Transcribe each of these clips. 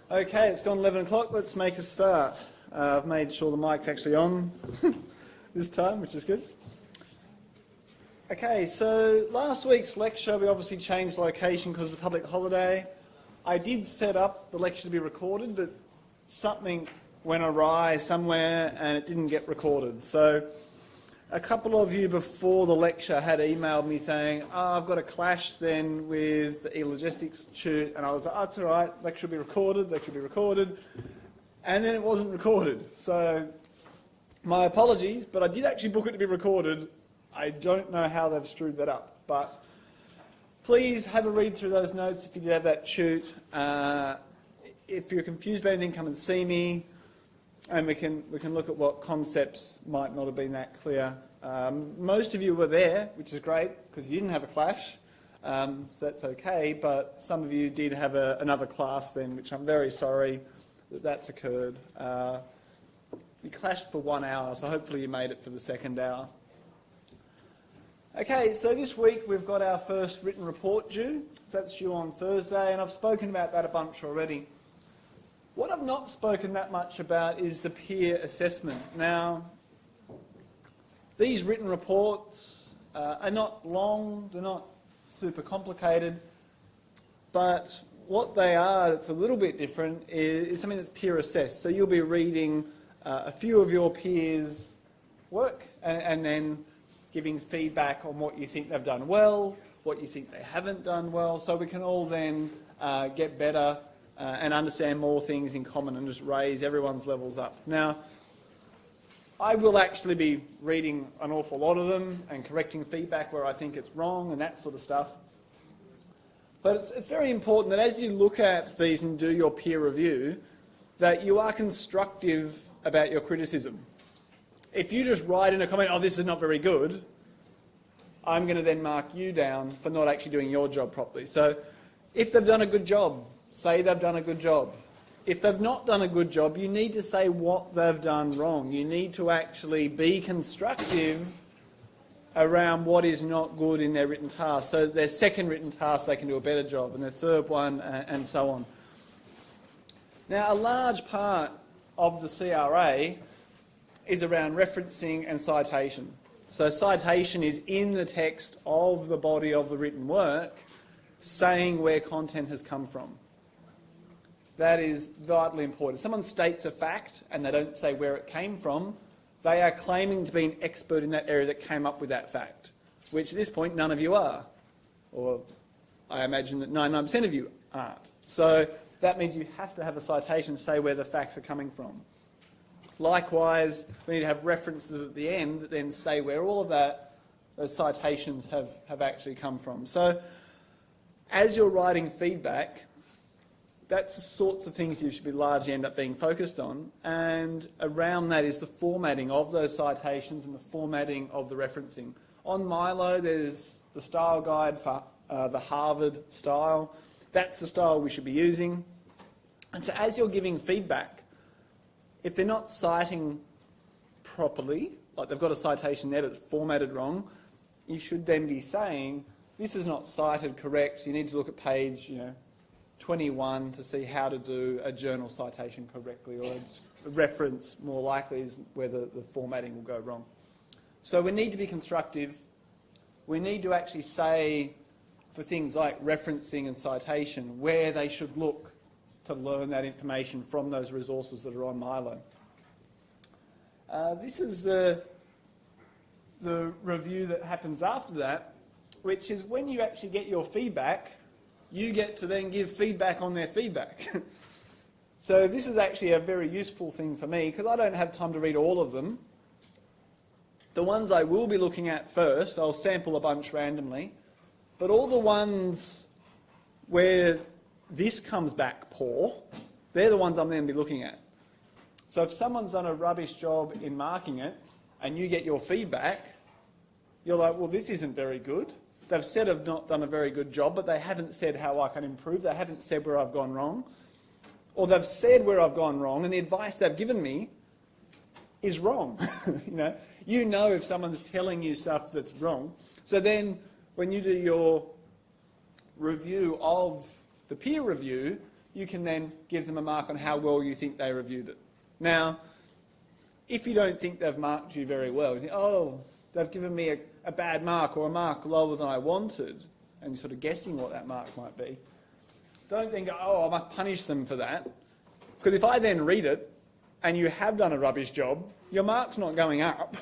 Okay, it's gone 11 o'clock. Let's make a start. I've made sure the mic's actually on this time, which is good. Okay, so last week's lecture, we obviously changed location because of the public holiday. I did set up the lecture to be recorded, but something went awry somewhere and it didn't get recorded. So a couple of you before the lecture had emailed me saying, I've got a clash then with the e-logistics institute, and I was like, oh, it's all right, lecture will be recorded, and then it wasn't recorded. So my apologies, but I did actually book it to be recorded. I don't know how they've screwed that up, but please have a read through those notes if you did have that shoot. If you're confused about anything, come and see me, and we can look at what concepts might not have been that clear. Most of you were there, which is great, because you didn't have a clash, so that's okay, but some of you did have another class then, which I'm very sorry that that's occurred. We clashed for 1 hour, so hopefully you made it for the second hour. Okay, so this week we've got our first written report due. So that's due on Thursday, and I've spoken about that a bunch already. What I've not spoken that much about is the peer assessment. Now, these written reports are not long, they're not super complicated, but what they are that's a little bit different is something that's peer assessed. So you'll be reading a few of your peers' work and then giving feedback on what you think they've done well, what you think they haven't done well, so we can all then get better and understand more things in common and just raise everyone's levels up. Now, I will actually be reading an awful lot of them and correcting feedback where I think it's wrong and that sort of stuff. But it's very important that as you look at these and do your peer review, that you are constructive about your criticism. If you just write in a comment, oh, this is not very good, I'm going to then mark you down for not actually doing your job properly. So if they've done a good job, say they've done a good job. If they've not done a good job, you need to say what they've done wrong. You need to actually be constructive around what is not good in their written task. So their second written task, they can do a better job, and their third one, and so on. Now, a large part of the CRA is around referencing and citation. So citation is in the text of the body of the written work, saying where content has come from. That is vitally important. If someone states a fact and they don't say where it came from, they are claiming to be an expert in that area that came up with that fact, which at this point none of you are. Or I imagine that 99% of you aren't. So that means you have to have a citation to say where the facts are coming from. Likewise, we need to have references at the end that then say where all of those citations have actually come from. So as you're writing feedback, that's the sorts of things you should be largely end up being focused on, and around that is the formatting of those citations and the formatting of the referencing. On Milo, there's the style guide for the Harvard style. That's the style we should be using. And so as you're giving feedback, if they're not citing properly, like they've got a citation there but it's formatted wrong, you should then be saying, this is not cited correct, you need to look at page 21 to see how to do a journal citation correctly, or a reference more likely is where the formatting will go wrong. So we need to be constructive. We need to actually say, for things like referencing and citation, where they should look to learn that information from those resources that are on Milo. This is the review that happens after that, which is when you actually get your feedback, you get to then give feedback on their feedback. So this is actually a very useful thing for me because I don't have time to read all of them. The ones I will be looking at first, I'll sample a bunch randomly, but all the ones where this comes back poor, they're the ones I'm then be looking at. So if someone's done a rubbish job in marking it and you get your feedback, you're like, well, this isn't very good. They've said I've not done a very good job, but they haven't said how I can improve. They haven't said where I've gone wrong. Or they've said where I've gone wrong, and the advice they've given me is wrong. You know if someone's telling you stuff that's wrong. So then when you do your review of the peer review, you can then give them a mark on how well you think they reviewed it. Now, if you don't think they've marked you very well, you think, oh, they've given me a bad mark or a mark lower than I wanted, and you're sort of guessing what that mark might be, don't think, oh, I must punish them for that. Because if I then read it, and you have done a rubbish job, your mark's not going up.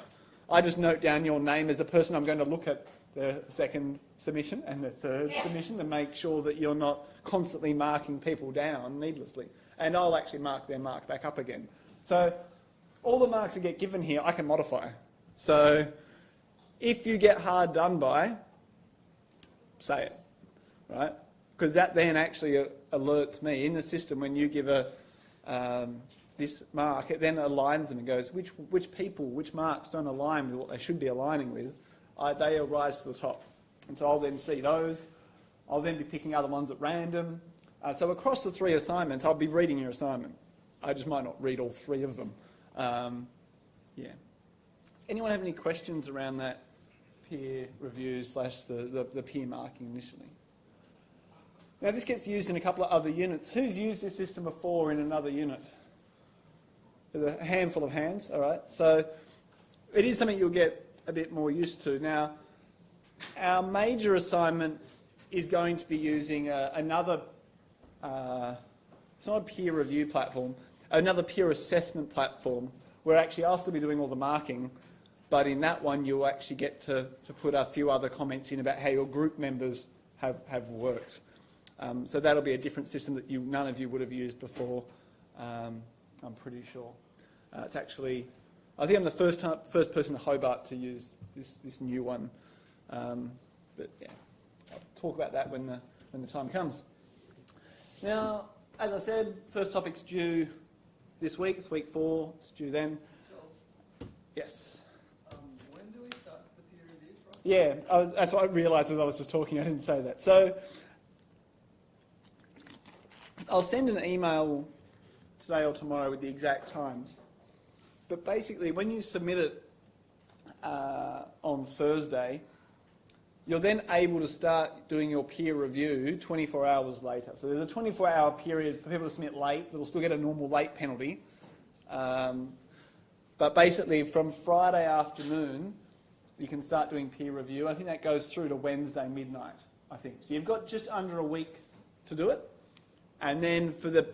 I just note down your name as the person I'm going to look at the second submission and the third submission to make sure that you're not constantly marking people down needlessly. And I'll actually mark their mark back up again. So all the marks that get given here, I can modify. So if you get hard done by, say it, right? Because that then actually alerts me in the system when you give this mark, it then aligns them and goes, which marks don't align with what they should be aligning with, they rise to the top. And so I'll then see those. I'll then be picking other ones at random. So across the 3 assignments, I'll be reading your assignment. I just might not read all 3 of them. Yeah. Does anyone have any questions around that peer review / the peer marking initially? Now this gets used in a couple of other units. Who's used this system before in another unit? There's a handful of hands, all right. So it is something you'll get a bit more used to. Now, our major assignment is going to be using another, it's not a peer review platform, another peer assessment platform, where actually I'll still be doing all the marking, but in that one you'll actually get to put a few other comments in about how your group members have worked. So that'll be a different system that none of you would have used before, I'm pretty sure. It's actually, I think I'm the first person in Hobart to use this new one. But yeah, I'll talk about that when the time comes. Now, as I said, first topic's due this week. It's week 4. It's due then. Yes. When do we start the peer review from? Yeah, that's what I realised as I was just talking. I didn't say that. So I'll send an email today or tomorrow with the exact times. But basically, when you submit it on Thursday, you're then able to start doing your peer review 24 hours later. So there's a 24-hour period for people to submit late. They'll still get a normal late penalty. But basically, from Friday afternoon, you can start doing peer review. I think that goes through to Wednesday midnight, I think. So you've got just under a week to do it. And then for the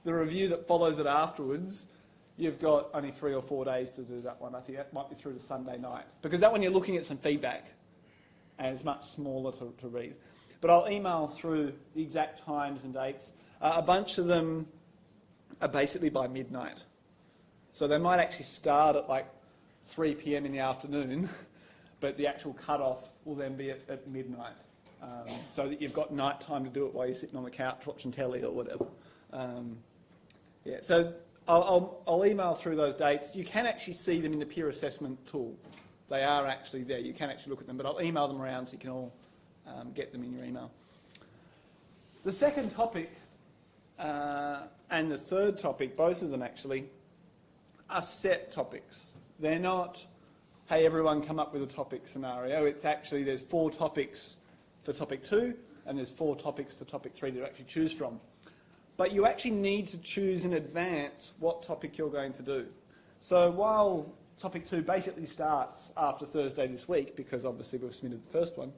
review that follows it afterwards, you've got only 3 or 4 days to do that one. I think that might be through to Sunday night. Because that one you're looking at some feedback, and it's much smaller to read. But I'll email through the exact times and dates. A bunch of them are basically by midnight. So they might actually start at like 3 p.m. in the afternoon, but the actual cut-off will then be at midnight. So that you've got night time to do it while you're sitting on the couch watching telly or whatever. Yeah, so I'll email through those dates. You can actually see them in the peer assessment tool. They are actually there. You can actually look at them, but I'll email them around so you can all get them in your email. The second topic and the third topic, both of them actually, are set topics. They're not, hey, everyone come up with a topic scenario. It's actually, there's 4 topics for topic 2, and there's 4 topics for topic 3 to actually choose from. But you actually need to choose in advance what topic you're going to do. So while topic 2 basically starts after Thursday this week, because obviously we've submitted the first one,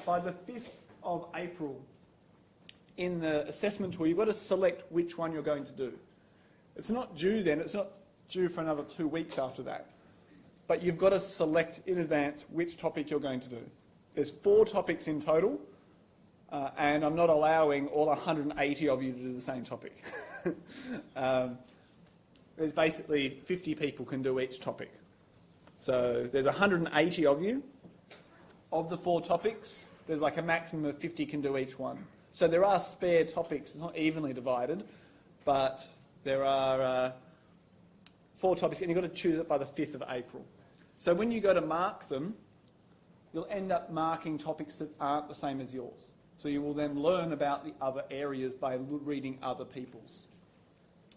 by the 5th of April, in the assessment tool, you've got to select which one you're going to do. It's not due then, it's not due for another 2 weeks after that. But you've got to select in advance which topic you're going to do. There's 4 topics in total, and I'm not allowing all 180 of you to do the same topic. There's basically 50 people can do each topic. So there's 180 of you. Of the 4 topics, there's like a maximum of 50 can do each one. So there are spare topics. It's not evenly divided, but there are 4 topics, and you've got to choose it by the 5th of April. So when you go to mark them, you'll end up marking topics that aren't the same as yours. So you will then learn about the other areas by reading other people's,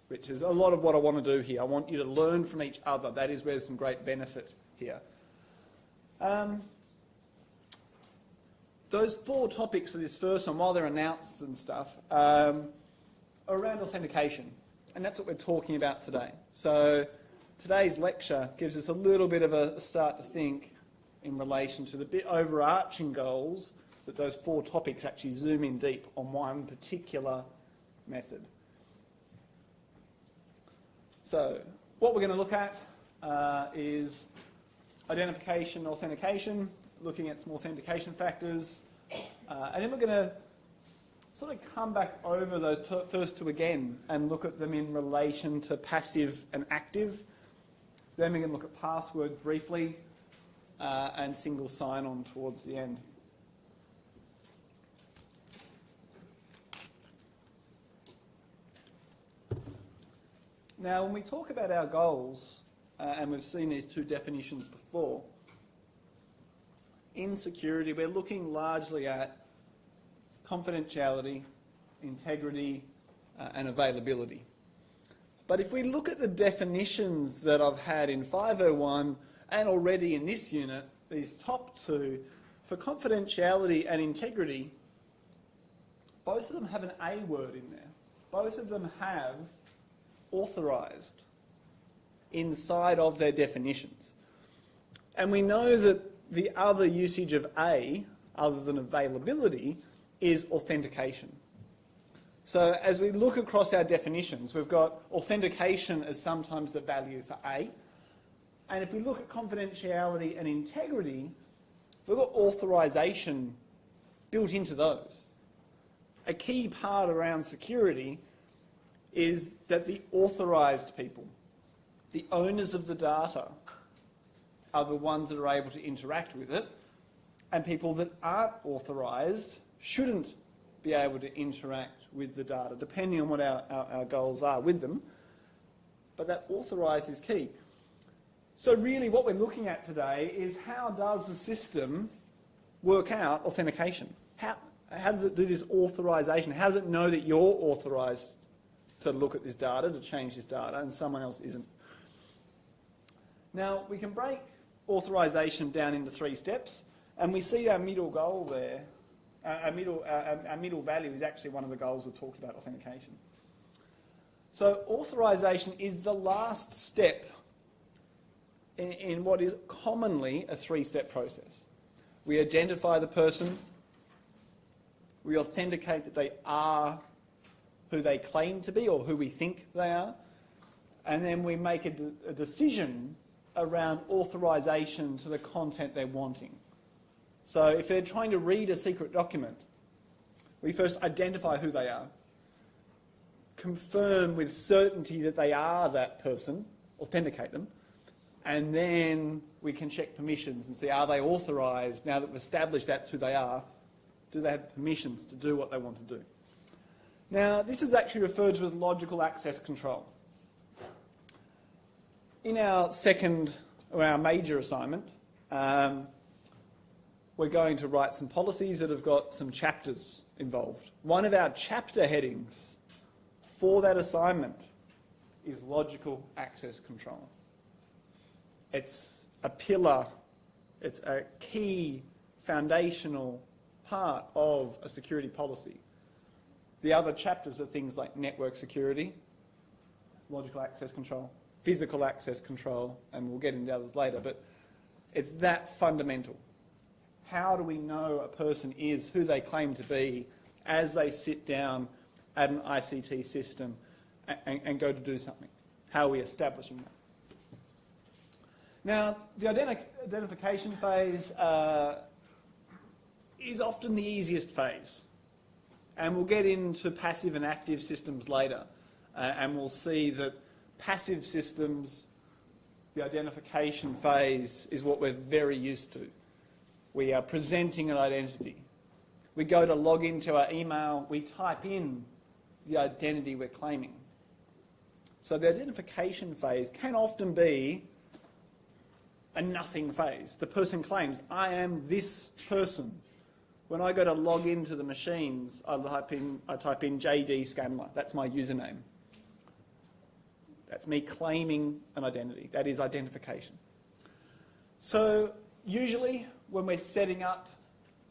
which is a lot of what I want to do here. I want you to learn from each other. That is where there's some great benefit here. those 4 topics for this first one, while they're announced and stuff, are around authentication. And that's what we're talking about today. So today's lecture gives us a little bit of a start to think in relation to the bit overarching goals that those 4 topics actually zoom in deep on one particular method. So what we're going to look at is identification, authentication, looking at some authentication factors, and then we're going to sort of come back over those first 2 again and look at them in relation to passive and active. Then we're going to look at passwords briefly and single sign-on towards the end. Now, when we talk about our goals, and we've seen these 2 definitions before, in security we're looking largely at confidentiality, integrity, and availability. But if we look at the definitions that I've had in 501 and already in this unit, these top 2, for confidentiality and integrity, both of them have an A word in there. Both of them have authorised inside of their definitions. And we know that the other usage of A, other than availability, is authentication. So as we look across our definitions, we've got authentication as sometimes the value for A. And if we look at confidentiality and integrity, we've got authorisation built into those. A key part around security is that the authorised people, the owners of the data, are the ones that are able to interact with it, and people that aren't authorised shouldn't be able to interact with the data, depending on what our goals are with them. But that authorised is key. So really what we're looking at today is how does the system work out authentication? How does it do this authorisation? How does it know that you're authorised to look at this data, to change this data, and someone else isn't? Now, we can break authorisation down into 3 steps, and we see our middle goal there. Our middle value is actually one of the goals we've talked about, authentication. So authorisation is the last step in what is commonly a 3-step process. We identify the person, we authenticate that they are who they claim to be or who we think they are, and then we make a decision around authorisation to the content they're wanting. So if they're trying to read a secret document, we first identify who they are, confirm with certainty that they are that person, authenticate them, and then we can check permissions and see, are they authorised? Now that we've established that's who they are, do they have permissions to do what they want to do? Now, this is actually referred to as logical access control. In our second, or our major assignment, we're going to write some policies that have got some chapters involved. One of our chapter headings for that assignment is logical access control. It's a pillar, it's a key foundational part of a security policy. The other chapters are things like network security, logical access control, physical access control, and we'll get into others later, but it's that fundamental. How do we know a person is who they claim to be as they sit down at an ICT system and go to do something? How are we establishing that? Now, the identification phase is often the easiest phase. And we'll get into passive and active systems later. And we'll see that passive systems, the identification phase, is what we're very used to. We are presenting an identity. We go to log into our email, we type in the identity we're claiming. So the identification phase can often be a nothing phase. The person claims, I am this person. When I go to log into the machines, I type in JD Scanler. That's my username. That's me claiming an identity. That is identification. So usually when we're setting up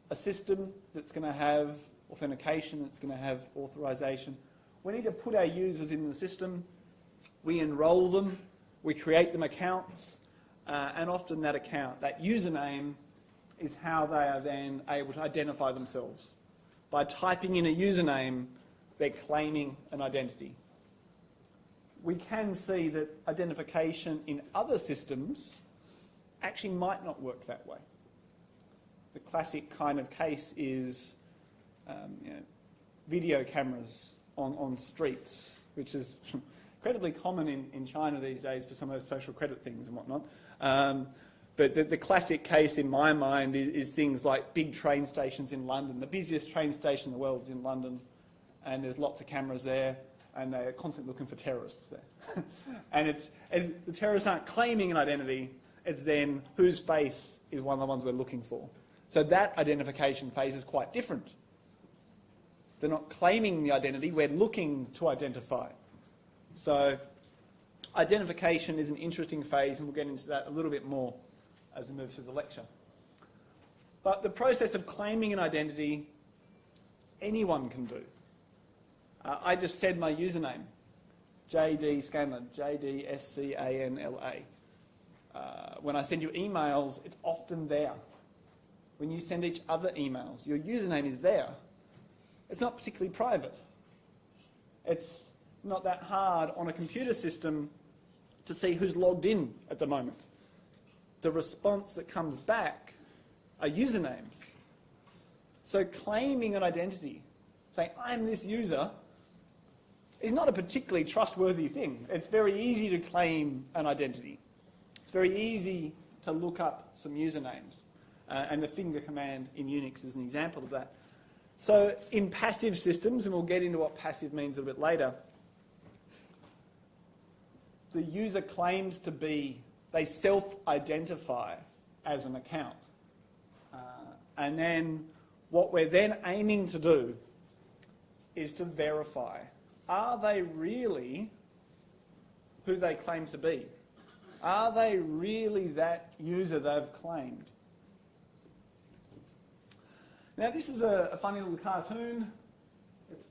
a system that's going to have authentication, that's going to have authorization. We need to put our users in the system, we enroll them, we create them accounts, and often that account, that username, is how they are then able to identify themselves. By typing in a username, they're claiming an identity. We can see that identification in other systems actually might not work that way. The classic kind of case is video cameras on streets, which is incredibly common in China these days for some of those social credit things and whatnot. But the classic case in my mind is things like big train stations in London. The busiest train station in the world is in London, and there's lots of cameras there, and they're constantly looking for terrorists there. And the terrorists aren't claiming an identity, it's then whose face is one of the ones we're looking for. So that identification phase is quite different. They're not claiming the identity, we're looking to identify. So identification is an interesting phase, and we'll get into that a little bit more as we move through the lecture. But the process of claiming an identity, anyone can do. I just said my username, JD Scanlon, JDSCANLA. When I send you emails, it's often there. When you send each other emails, your username is there. It's not particularly private. It's not that hard on a computer system to see who's logged in at the moment. The response that comes back are usernames. So claiming an identity, saying I'm this user, is not a particularly trustworthy thing. It's very easy to claim an identity. It's very easy to look up some usernames. And the finger command in Unix is an example of that. So in passive systems, and we'll get into what passive means a bit later, the user claims to be, they self-identify as an account. And then what we're then aiming to do is to verify, are they really who they claim to be? Are they really that user they've claimed? Now this is a funny little cartoon. It's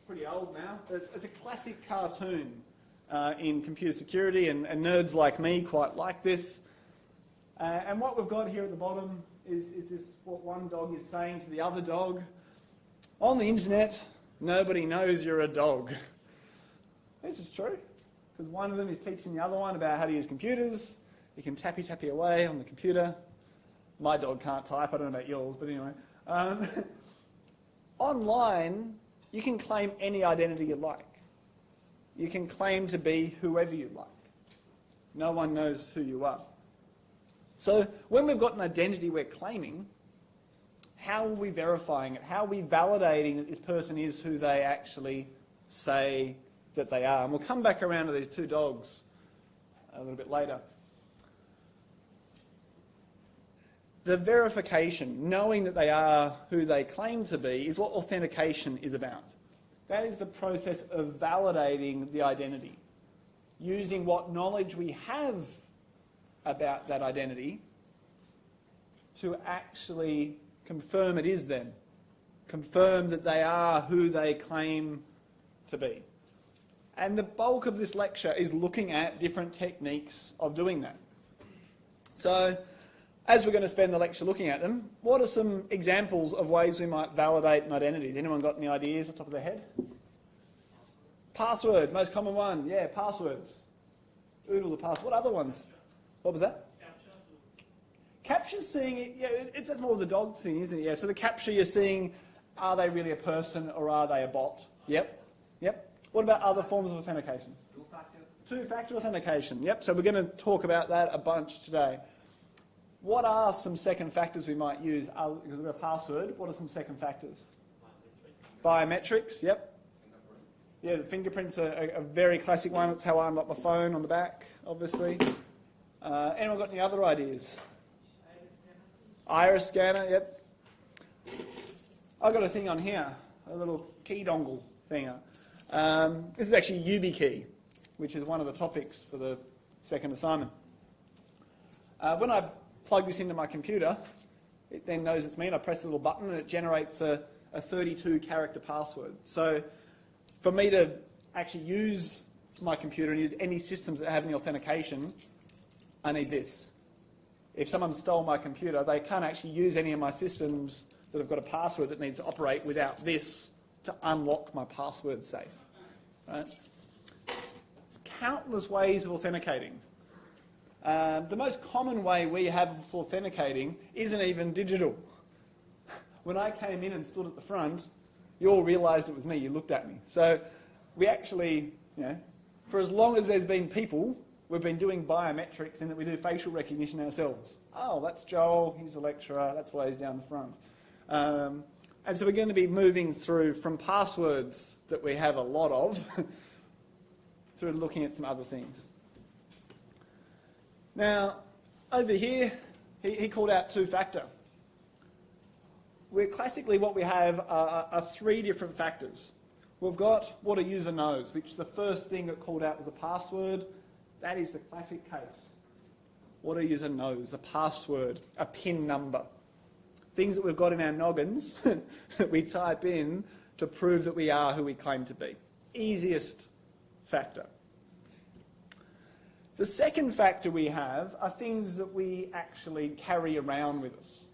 pretty old now, but it's a classic cartoon in computer security, and nerds like me quite like this. And what we've got here at the bottom is this, what one dog is saying to the other dog. On the internet, nobody knows you're a dog. This is true, because one of them is teaching the other one about how to use computers. You can tappy away on the computer. My dog can't type, I don't know about yours, but anyway. Online, you can claim any identity you like. You can claim to be whoever you like. No one knows who you are. So when we've got an identity we're claiming, how are we verifying it? How are we validating that this person is who they actually say that they are? And we'll come back around to these two dogs a little bit later. The verification, knowing that they are who they claim to be, is what authentication is about. That is the process of validating the identity, using what knowledge we have about that identity to actually confirm it is them, confirm that they are who they claim to be. And the bulk of this lecture is looking at different techniques of doing that. So, as we're going to spend the lecture looking at them, what are some examples of ways we might validate an identity? Has anyone got any ideas off the top of their head? Password, most common one. Yeah, passwords. Oodles of passwords. What other ones? What was that? Capture's seeing it, yeah, it's more of the dog thing, isn't it? Yeah, so the capture you're seeing, are they really a person or are they a bot? Yep. What about other forms of authentication? Two-factor authentication. Yep, so we're going to talk about that a bunch today. What are some second factors we might use? Because we've got a password, what are some second factors? Biometrics, yep. Yeah, the fingerprints are a very classic one. It's how I unlock my phone on the back, obviously. Anyone got any other ideas? Iris scanner, yep. I've got a thing on here, a little key dongle thing. This is actually YubiKey, which is one of the topics for the second assignment. When I plug this into my computer, it then knows it's me, and I press a little button and it generates a 32-character password. So for me to actually use my computer and use any systems that have any authentication, I need this. If someone stole my computer, they can't actually use any of my systems that have got a password that needs to operate without this to unlock my password safe. Right? There's countless ways of authenticating. The most common way we have of authenticating isn't even digital. When I came in and stood at the front, you all realised it was me. You looked at me. So we actually, for as long as there's been people, we've been doing biometrics in that we do facial recognition ourselves. Oh, that's Joel. He's a lecturer. That's why he's down the front. And so we're going to be moving through from passwords that we have a lot of through looking at some other things. Now, over here, he called out two-factor. Classically, what we have are three different factors. We've got what a user knows, which the first thing that called out was a password. That is the classic case. What a user knows, a password, a PIN number. Things that we've got in our noggins that we type in to prove that we are who we claim to be. Easiest factor. The second factor we have are things that we actually carry around with us.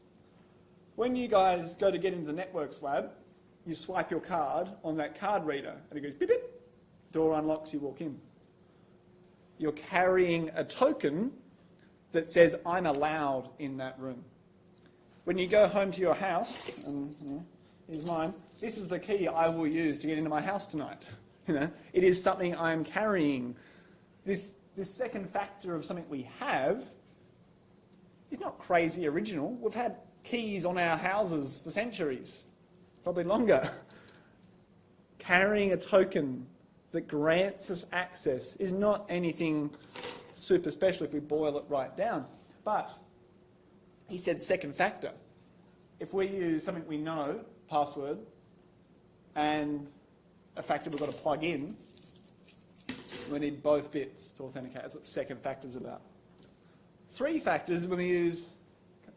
When you guys go to get into the networks lab, you swipe your card on that card reader and it goes beep beep, door unlocks, you walk in. You're carrying a token that says I'm allowed in that room. When you go home to your house, and here's mine, this is the key I will use to get into my house tonight. It is something I'm carrying. This second factor of something we have is not crazy original. We've had keys on our houses for centuries, probably longer. Carrying a token that grants us access is not anything super special if we boil it right down. But he said second factor. If we use something we know, password, and a factor we've got to plug in, we need both bits to authenticate. That's what the second factor is about. Three factors when we use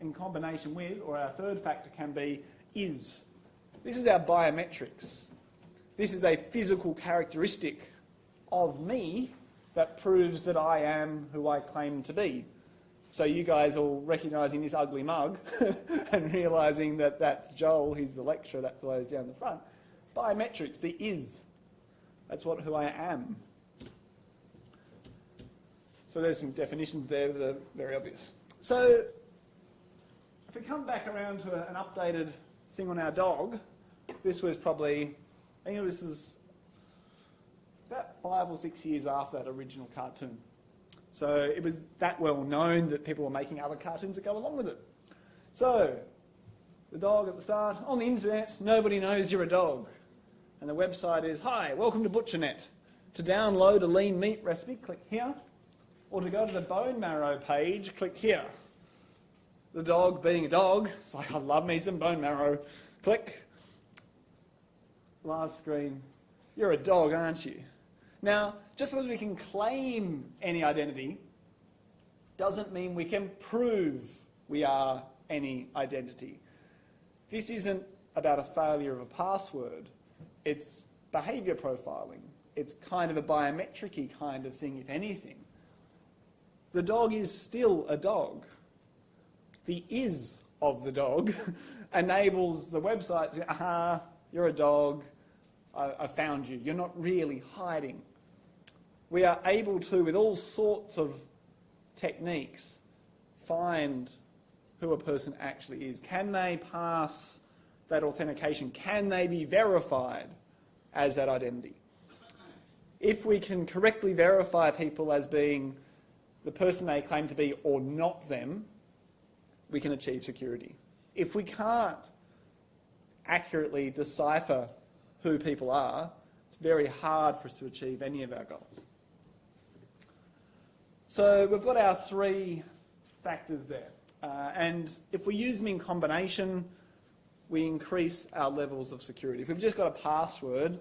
in combination with, or our third factor can be, is. This is our biometrics. This is a physical characteristic of me that proves that I am who I claim to be. So you guys all recognising this ugly mug and realising that that's Joel, he's the lecturer, that's why he's down the front. Biometrics, the is. That's who I am. So there's some definitions there that are very obvious. So if we come back around to an updated thing on our dog, this was probably, I think this is about 5 or 6 years after that original cartoon. So it was that well known that people were making other cartoons that go along with it. So the dog at the start, on the internet, nobody knows you're a dog. And the website is, hi, welcome to ButcherNet. To download a lean meat recipe, click here. Or to go to the bone marrow page, click here. The dog being a dog, it's like, I love me some bone marrow. Click. Last screen. You're a dog, aren't you? Now, just because we can claim any identity doesn't mean we can prove we are any identity. This isn't about a failure of a password. It's behaviour profiling. It's kind of a biometric-y kind of thing, if anything. The dog is still a dog. The is of the dog enables the website to, aha, you're a dog, I found you. You're not really hiding. We are able to, with all sorts of techniques, find who a person actually is. Can they pass that authentication? Can they be verified as that identity? If we can correctly verify people as being the person they claim to be or not them, we can achieve security. If we can't accurately decipher who people are, it's very hard for us to achieve any of our goals. So we've got our three factors there. And if we use them in combination, we increase our levels of security. If we've just got a password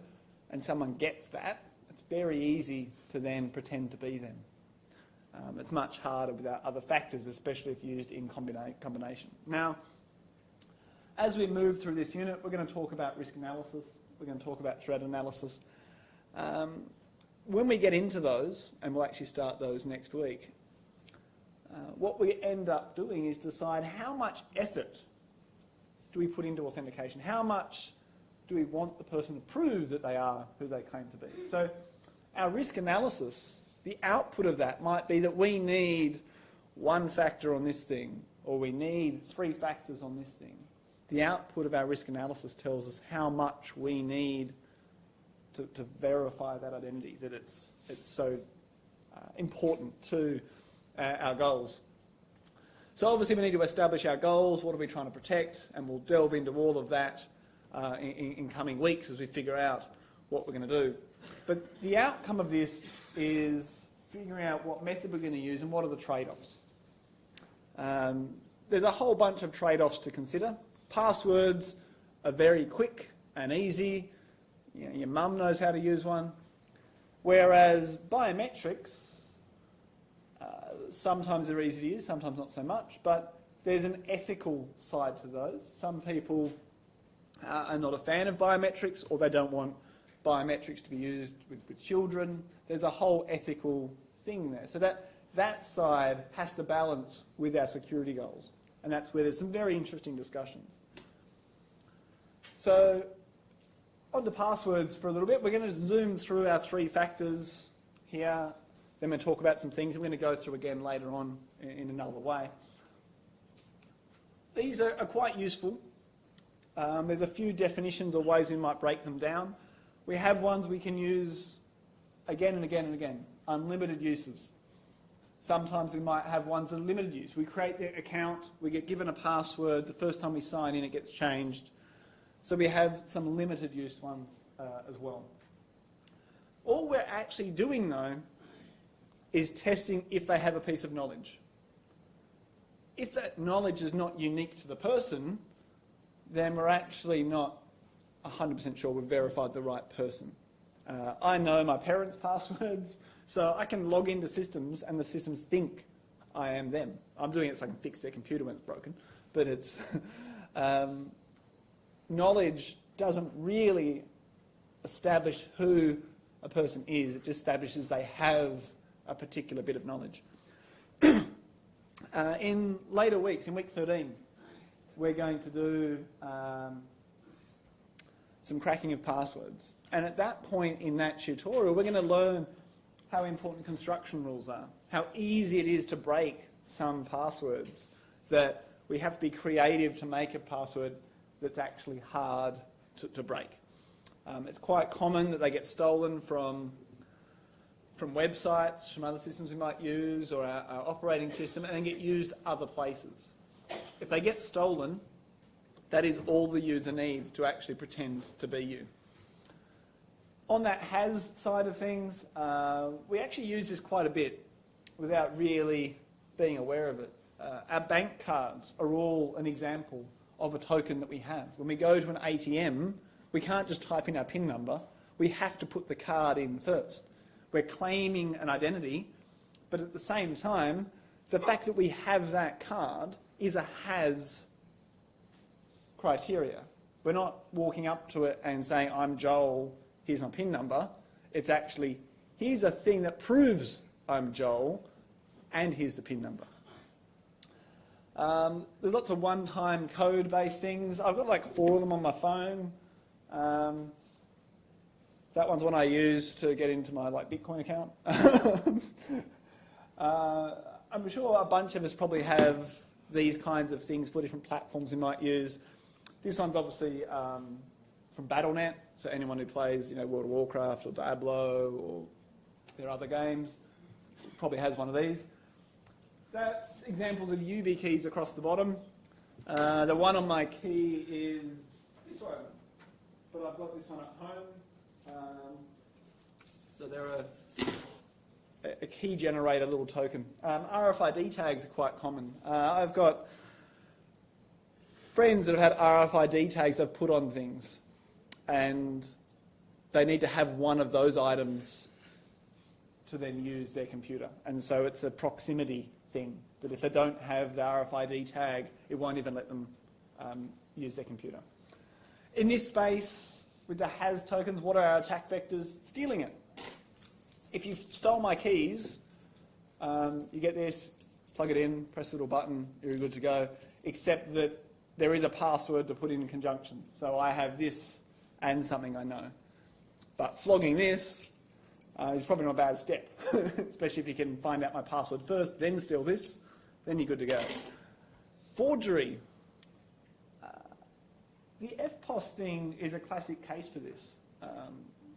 and someone gets that, it's very easy to then pretend to be them. It's much harder without other factors, especially if used in combination. Now, as we move through this unit, we're going to talk about risk analysis. We're going to talk about threat analysis. When we get into those, and we'll actually start those next week, what we end up doing is decide how much effort do we put into authentication? How much do we want the person to prove that they are who they claim to be? So our risk analysis, the output of that might be that we need 1 factor on this thing, or we need 3 factors on this thing. The output of our risk analysis tells us how much we need to verify that identity, that it's so important to our goals. So obviously we need to establish our goals, what are we trying to protect, and we'll delve into all of that in coming weeks as we figure out what we're going to do. But the outcome of this is figuring out what method we're going to use and what are the trade-offs. There's a whole bunch of trade-offs to consider. Passwords are very quick and easy. You know, your mum knows how to use one. Whereas biometrics, sometimes they're easy to use, sometimes not so much, but there's an ethical side to those. Some people are not a fan of biometrics, or they don't want biometrics to be used with children. There's a whole ethical thing there. So that side has to balance with our security goals. And that's where there's some very interesting discussions. So on to passwords for a little bit. We're going to zoom through our 3 factors here. Then we'll talk about some things we're going to go through again later on in another way. These are quite useful. There's a few definitions or ways we might break them down. We have ones we can use again and again and again. Unlimited uses. Sometimes we might have ones that are limited use. We create the account, we get given a password, the first time we sign in it gets changed. So we have some limited use ones as well. All we're actually doing though is testing if they have a piece of knowledge. If that knowledge is not unique to the person, then we're actually not 100% sure we've verified the right person. I know my parents' passwords, so I can log into systems and the systems think I am them. I'm doing it so I can fix their computer when it's broken, but it's knowledge doesn't really establish who a person is. It just establishes they have a particular bit of knowledge. In later weeks, in week 13, we're going to do some cracking of passwords. And at that point in that tutorial, we're going to learn how important construction rules are, how easy it is to break some passwords, that we have to be creative to make a password that's actually hard to break. It's quite common that they get stolen from websites, from other systems we might use, or our operating system, and then get used other places. If they get stolen, that is all the user needs to actually pretend to be you. On that has side of things, we actually use this quite a bit without really being aware of it. Our bank cards are all an example of a token that we have. When we go to an ATM, we can't just type in our PIN number. We have to put the card in first. We're claiming an identity, but at the same time, the fact that we have that card is a has criteria. We're not walking up to it and saying, I'm Joel, here's my PIN number. It's actually, here's a thing that proves I'm Joel, and here's the PIN number. There's lots of one-time code-based things. I've got like 4 of them on my phone. That one's one I use to get into my Bitcoin account. I'm sure a bunch of us probably have these kinds of things for different platforms we might use. This one's obviously from Battle.net, so anyone who plays World of Warcraft or Diablo or their other games probably has one of these. That's examples of UB keys across the bottom. The one on my key is this one, but I've got this one at home. So they're a key generator little token. RFID tags are quite common. I've got friends that have had RFID tags I've put on things, and they need to have one of those items to then use their computer. And so it's a proximity thing, that if they don't have the RFID tag, it won't even let them use their computer. In this space, with the has tokens, what are our attack vectors? Stealing it. If you stole my keys, you get this, plug it in, press the little button, you're good to go, except that there is a password to put in conjunction. So I have this and something I know. But flogging this is probably not a bad step, especially if you can find out my password first, then steal this, then you're good to go. Forgery. The FPOS thing is a classic case for this.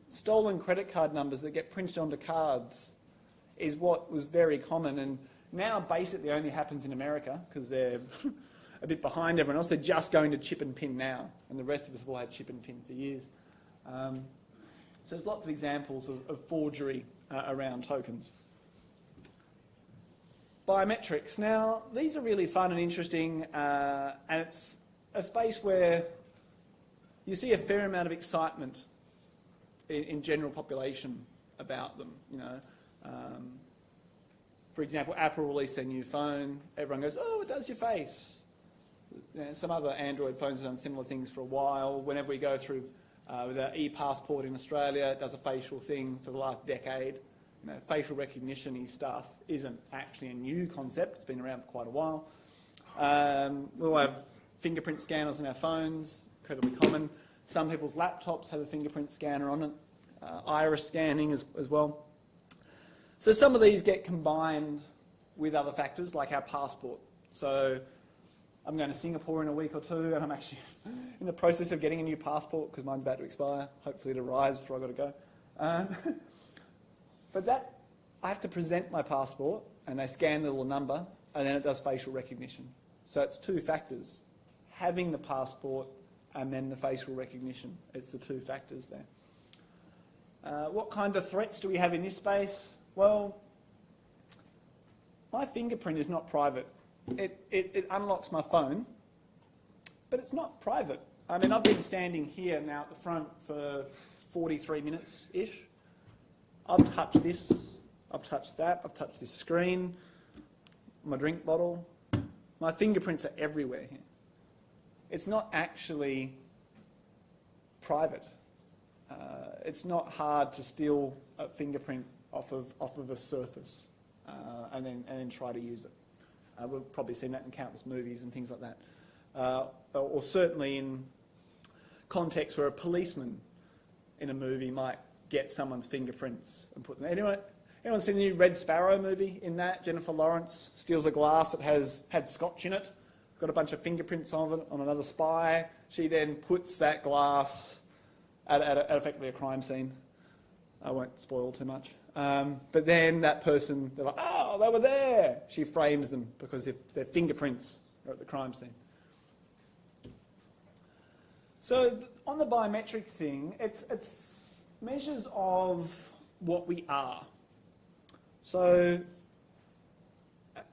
Stolen credit card numbers that get printed onto cards is what was very common, and now basically only happens in America because they're a bit behind everyone else. They're just going to chip and pin now, and the rest of us have all had chip and pin for years. So there's lots of examples of forgery around tokens. Biometrics. Now, these are really fun and interesting, and it's a space where you see a fair amount of excitement in general population about them. You know, for example, Apple released their new phone. Everyone goes, "Oh, it does your face." You know, some other Android phones have done similar things for a while. Whenever we go through with our e-passport in Australia, it does a facial thing for the last decade. You know, facial recognition-y stuff isn't actually a new concept. It's been around for quite a while. We'll have fingerprint scanners on our phones, incredibly common. Some people's laptops have a fingerprint scanner on it, iris scanning as well. So some of these get combined with other factors like our passport. So I'm going to Singapore in a week or two, and I'm actually in the process of getting a new passport because mine's about to expire. Hopefully it arrives before I've got to go. But that, I have to present my passport, and they scan the little number, and then it does facial recognition. So it's two factors, having the passport and then the facial recognition. It's the two factors there. What kind of threats do we have in this space? Well, my fingerprint is not private. It unlocks my phone, but it's not private. I mean, I've been standing here now at the front for 43 minutes-ish. I've touched this, I've touched that, I've touched this screen, my drink bottle. My fingerprints are everywhere here. It's not actually private. It's not hard to steal a fingerprint off of a surface and then try to use it. We've probably seen that in countless movies and things like that. Or certainly in contexts where a policeman in a movie might get someone's fingerprints and put them. Anyone seen the new Red Sparrow movie? In that, Jennifer Lawrence steals a glass that had scotch in it, got a bunch of fingerprints on it on another spy. She then puts that glass at effectively a crime scene. I won't spoil too much. But then that person, they're like, "Oh, they were there." She frames them because their fingerprints are at the crime scene. So on the biometric thing, it's measures of what we are. So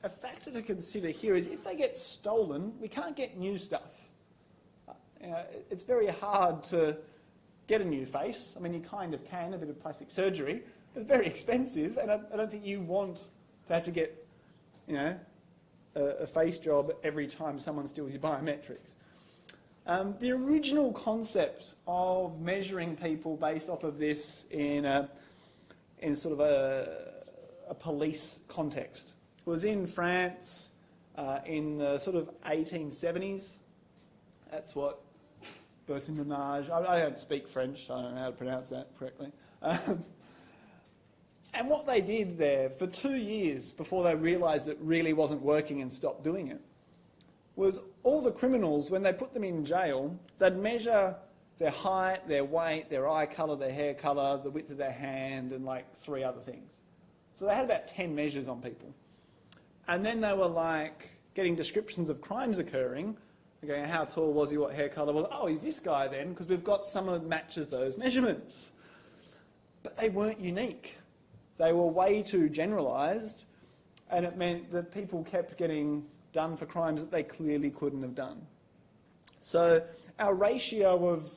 a factor to consider here is if they get stolen, we can't get new stuff. It's very hard to get a new face. I mean, you kind of can, a bit of plastic surgery. It's very expensive, and I don't think you want to have to get, a face job every time someone steals your biometrics. The original concept of measuring people based off of this in sort of a police context was in France in the sort of 1870s. That's what Bertin Menage, I don't speak French, I don't know how to pronounce that correctly. And what they did there for 2 years before they realised it really wasn't working and stopped doing it was all the criminals, when they put them in jail, they'd measure their height, their weight, their eye colour, their hair colour, the width of their hand, and like 3 other things. So they had about 10 measures on people. And then they were like getting descriptions of crimes occurring. They're going, how tall was he, what hair colour? Well, oh, he's this guy then, because we've got someone that matches those measurements. But they weren't unique. They were way too generalised, and it meant that people kept getting done for crimes that they clearly couldn't have done. So our ratio of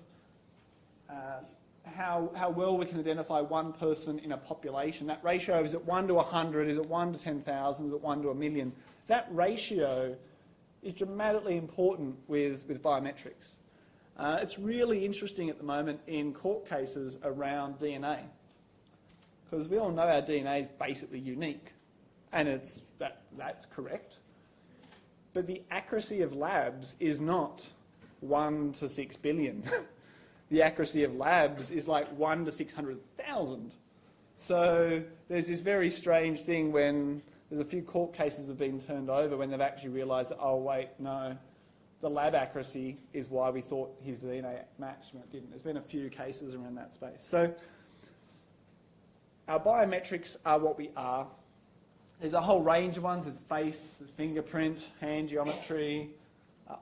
how well we can identify one person in a population, that ratio, is it 1 to 100, is it 1 to 10,000, is it 1 to 1 million? That ratio is dramatically important with biometrics. It's really interesting at the moment in court cases around DNA, because we all know our DNA is basically unique, and that's correct. But the accuracy of labs is not 1 to 6 billion. The accuracy of labs is like 1 to 600,000. So there's this very strange thing when there's a few court cases have been turned over when they've actually realised that, oh wait, no, the lab accuracy is why we thought his DNA matched when it didn't. There's been a few cases around that space. So our biometrics are what we are. There's a whole range of ones. There's face, there's fingerprint, hand geometry,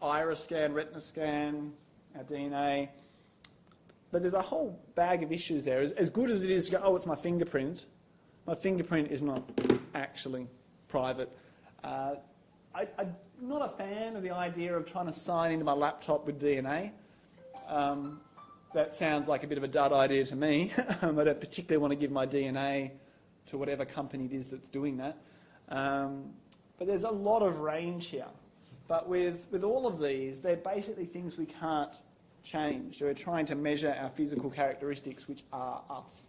iris scan, retina scan, our DNA. But there's a whole bag of issues there. As good as it is to go, oh, it's my fingerprint is not actually private. I'm not a fan of the idea of trying to sign into my laptop with DNA. That sounds like a bit of a dud idea to me. I don't particularly want to give my DNA to whatever company it is that's doing that. But there's a lot of range here. But with all of these, they're basically things we can't change. So we're trying to measure our physical characteristics, which are us.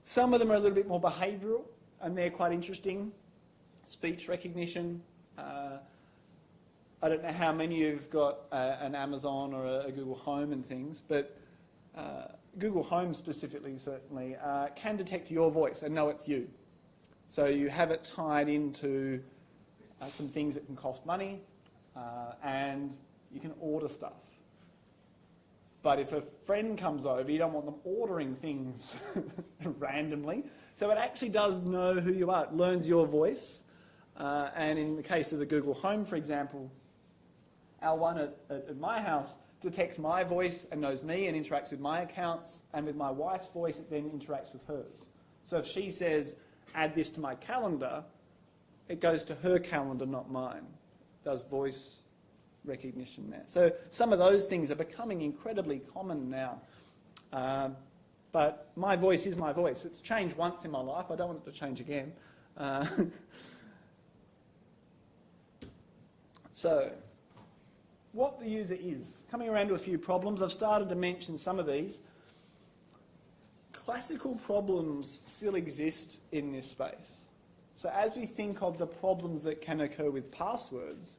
Some of them are a little bit more behavioural, and they're quite interesting. Speech recognition. I don't know how many of you have got an Amazon or a Google Home and things, but Google Home specifically, certainly, can detect your voice and know it's you. So you have it tied into some things that can cost money, and you can order stuff. But if a friend comes over, you don't want them ordering things randomly. So it actually does know who you are. It learns your voice. And in the case of the Google Home, for example, our one at my house detects my voice and knows me and interacts with my accounts, and with my wife's voice it then interacts with hers. So if she says, add this to my calendar, it goes to her calendar, not mine. It does voice recognition there. So some of those things are becoming incredibly common now. But my voice is my voice. It's changed once in my life. I don't want it to change again. So what the user is. Coming around to a few problems. I've started to mention some of these. Classical problems still exist in this space. So as we think of the problems that can occur with passwords,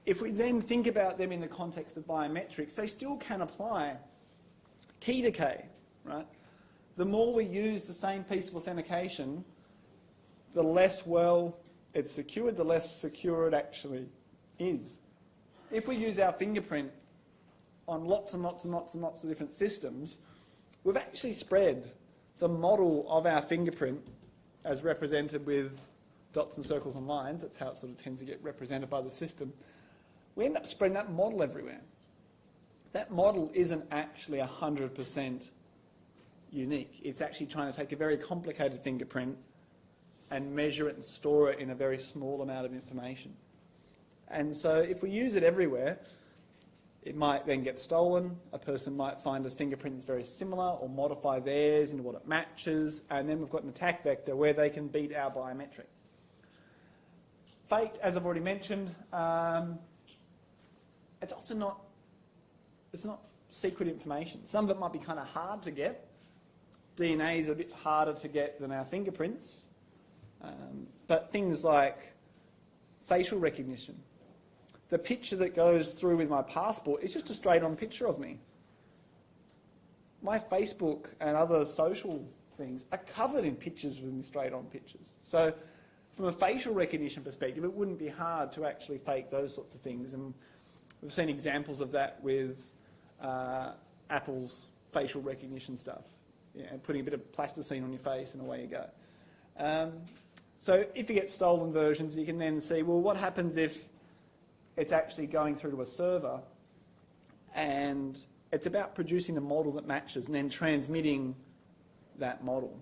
if we then think about them in the context of biometrics, they still can apply. Key decay, right? The more we use the same piece of authentication, the less well it's secured, the less secure it actually is. If we use our fingerprint on lots and lots and lots and lots of different systems, we've actually spread the model of our fingerprint as represented with dots and circles and lines. That's how it sort of tends to get represented by the system. We end up spreading that model everywhere. That model isn't actually 100% unique. It's actually trying to take a very complicated fingerprint and measure it and store it in a very small amount of information. And so if we use it everywhere, it might then get stolen. A person might find a fingerprint that's very similar or modify theirs into what it matches, and then we've got an attack vector where they can beat our biometric. Faked, as I've already mentioned, it's often not secret information. Some of it might be kind of hard to get. DNA is a bit harder to get than our fingerprints. But things like facial recognition. The picture that goes through with my passport is just a straight-on picture of me. My Facebook and other social things are covered in pictures with straight-on pictures. So from a facial recognition perspective, it wouldn't be hard to actually fake those sorts of things. And we've seen examples of that with Apple's facial recognition stuff. And putting a bit of plasticine on your face and away you go. So if you get stolen versions, you can then see, well, what happens if it's actually going through to a server and it's about producing a model that matches and then transmitting that model.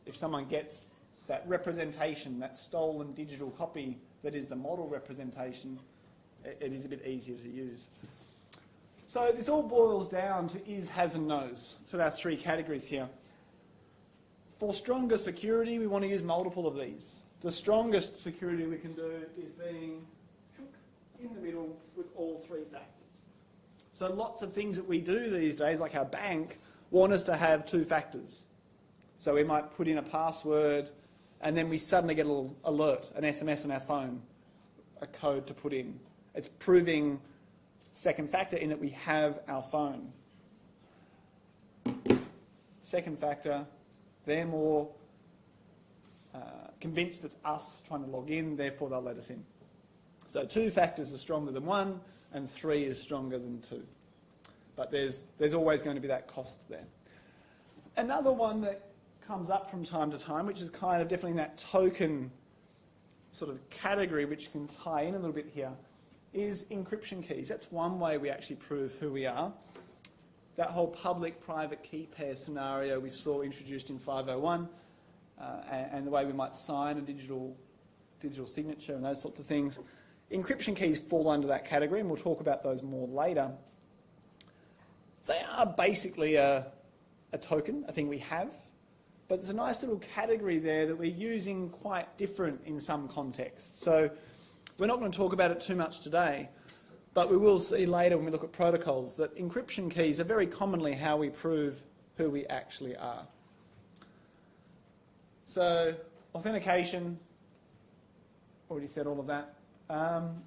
If someone gets that representation, that stolen digital copy that is the model representation, it is a bit easier to use. So this all boils down to is, has and knows. So our three categories here. For stronger security, we want to use multiple of these. the strongest security we can do is being in the middle with all three factors. So lots of things that we do these days, like our bank, want us to have two factors. So we might put in a password and then we suddenly get a little alert, an SMS on our phone, a code to put in. It's proving second factor in that we have our phone. Second factor, they're more convinced it's us trying to log in, therefore they'll let us in. So two factors are stronger than one, and three is stronger than two. But there's always going to be that cost there. Another one that comes up from time to time, which is kind of definitely in that token sort of category, which can tie in a little bit here, is encryption keys. That's one way we actually prove who we are. That whole public-private key pair scenario we saw introduced in 501, and the way we might sign a digital signature and those sorts of things. Encryption keys fall under that category, and we'll talk about those more later. They are basically a token, a thing we have, but there's a nice little category there that we're using quite different in some contexts. So we're not going to talk about it too much today, but we will see later when we look at protocols that encryption keys are very commonly how we prove who we actually are. So authentication, already said all of that.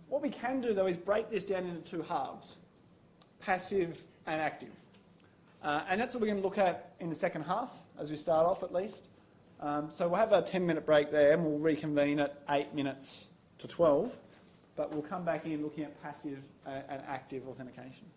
What we can do though is break this down into two halves, passive and active. And that's what we're going to look at in the second half, as we start off at least. So we'll have a 10-minute break there and we'll reconvene at 8 minutes to 12. But we'll come back in looking at passive and active authentication.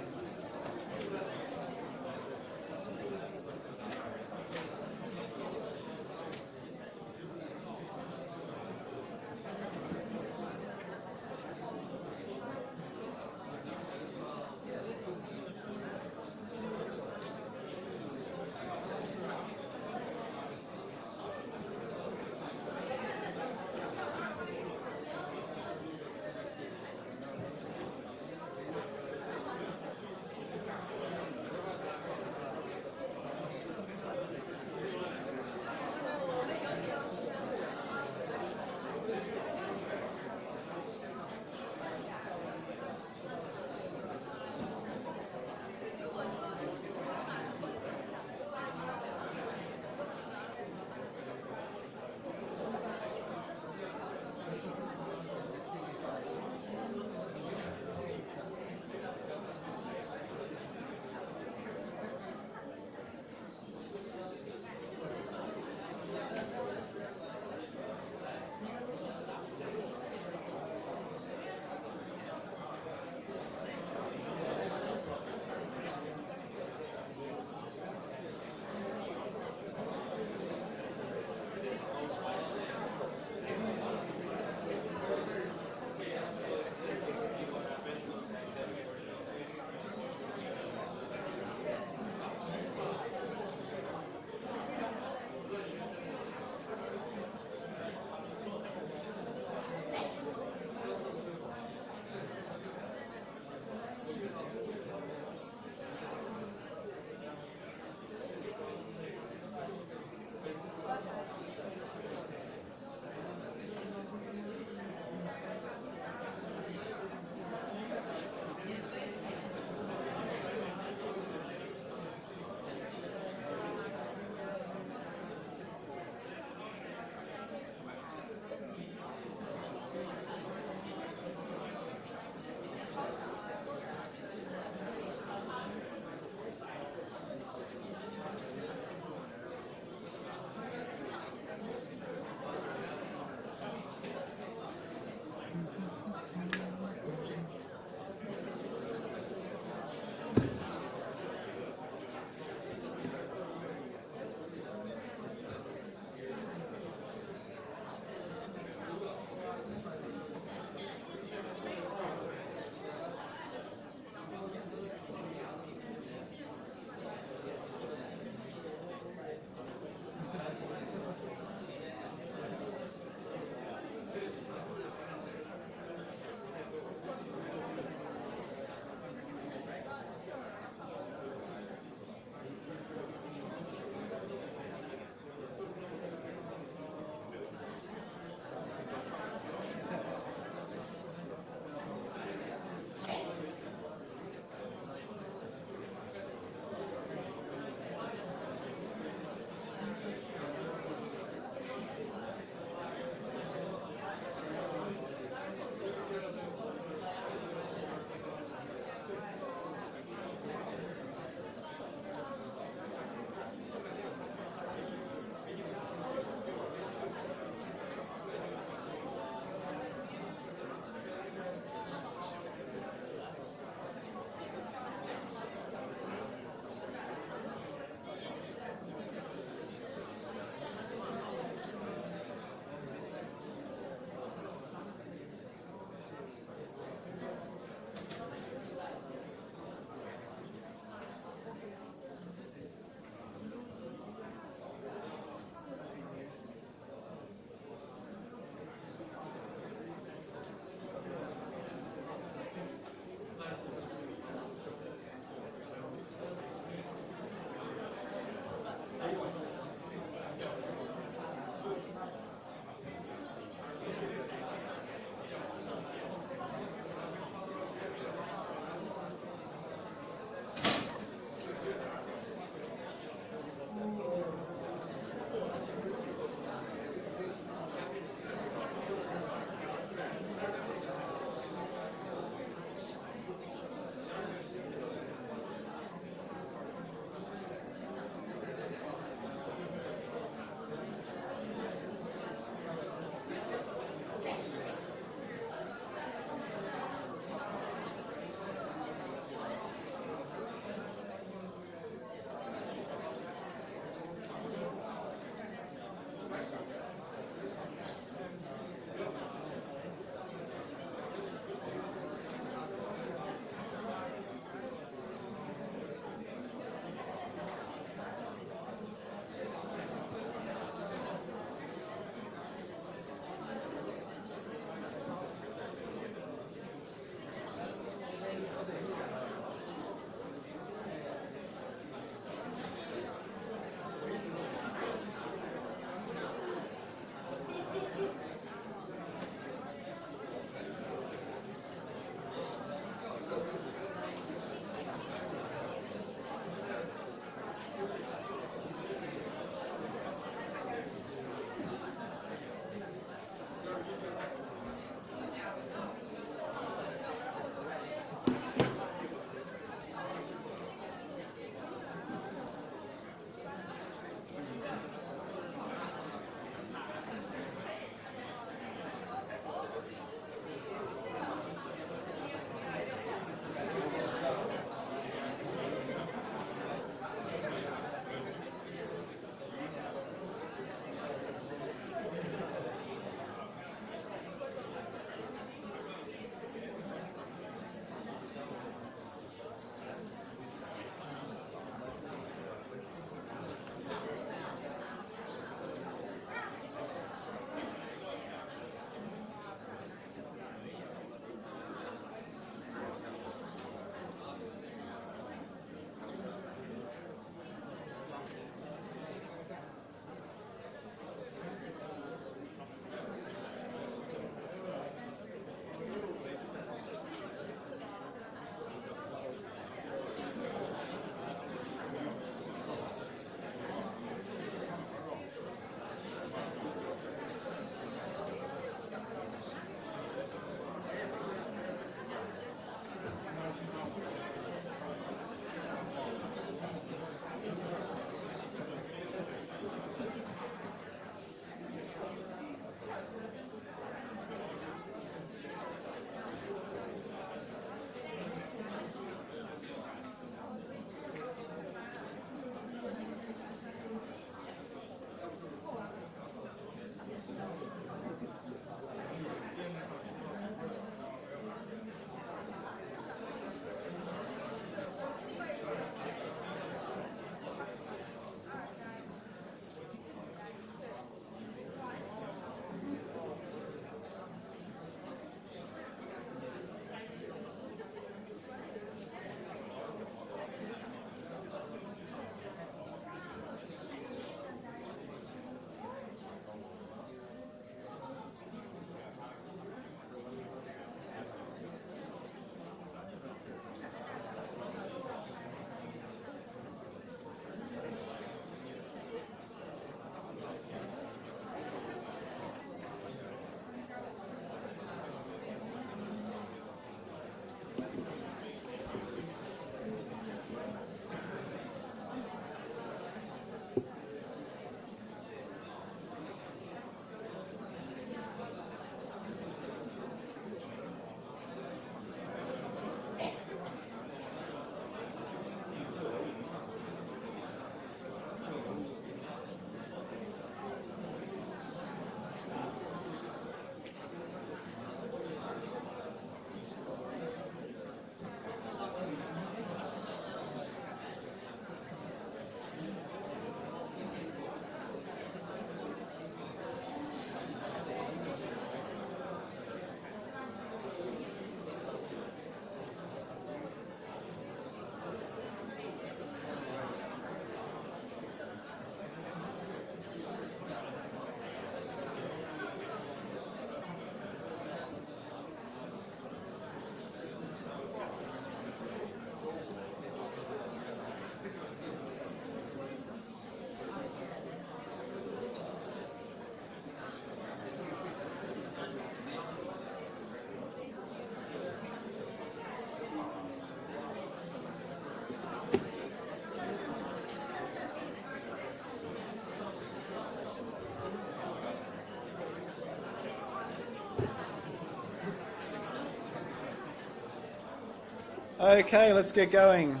Okay, let's get going.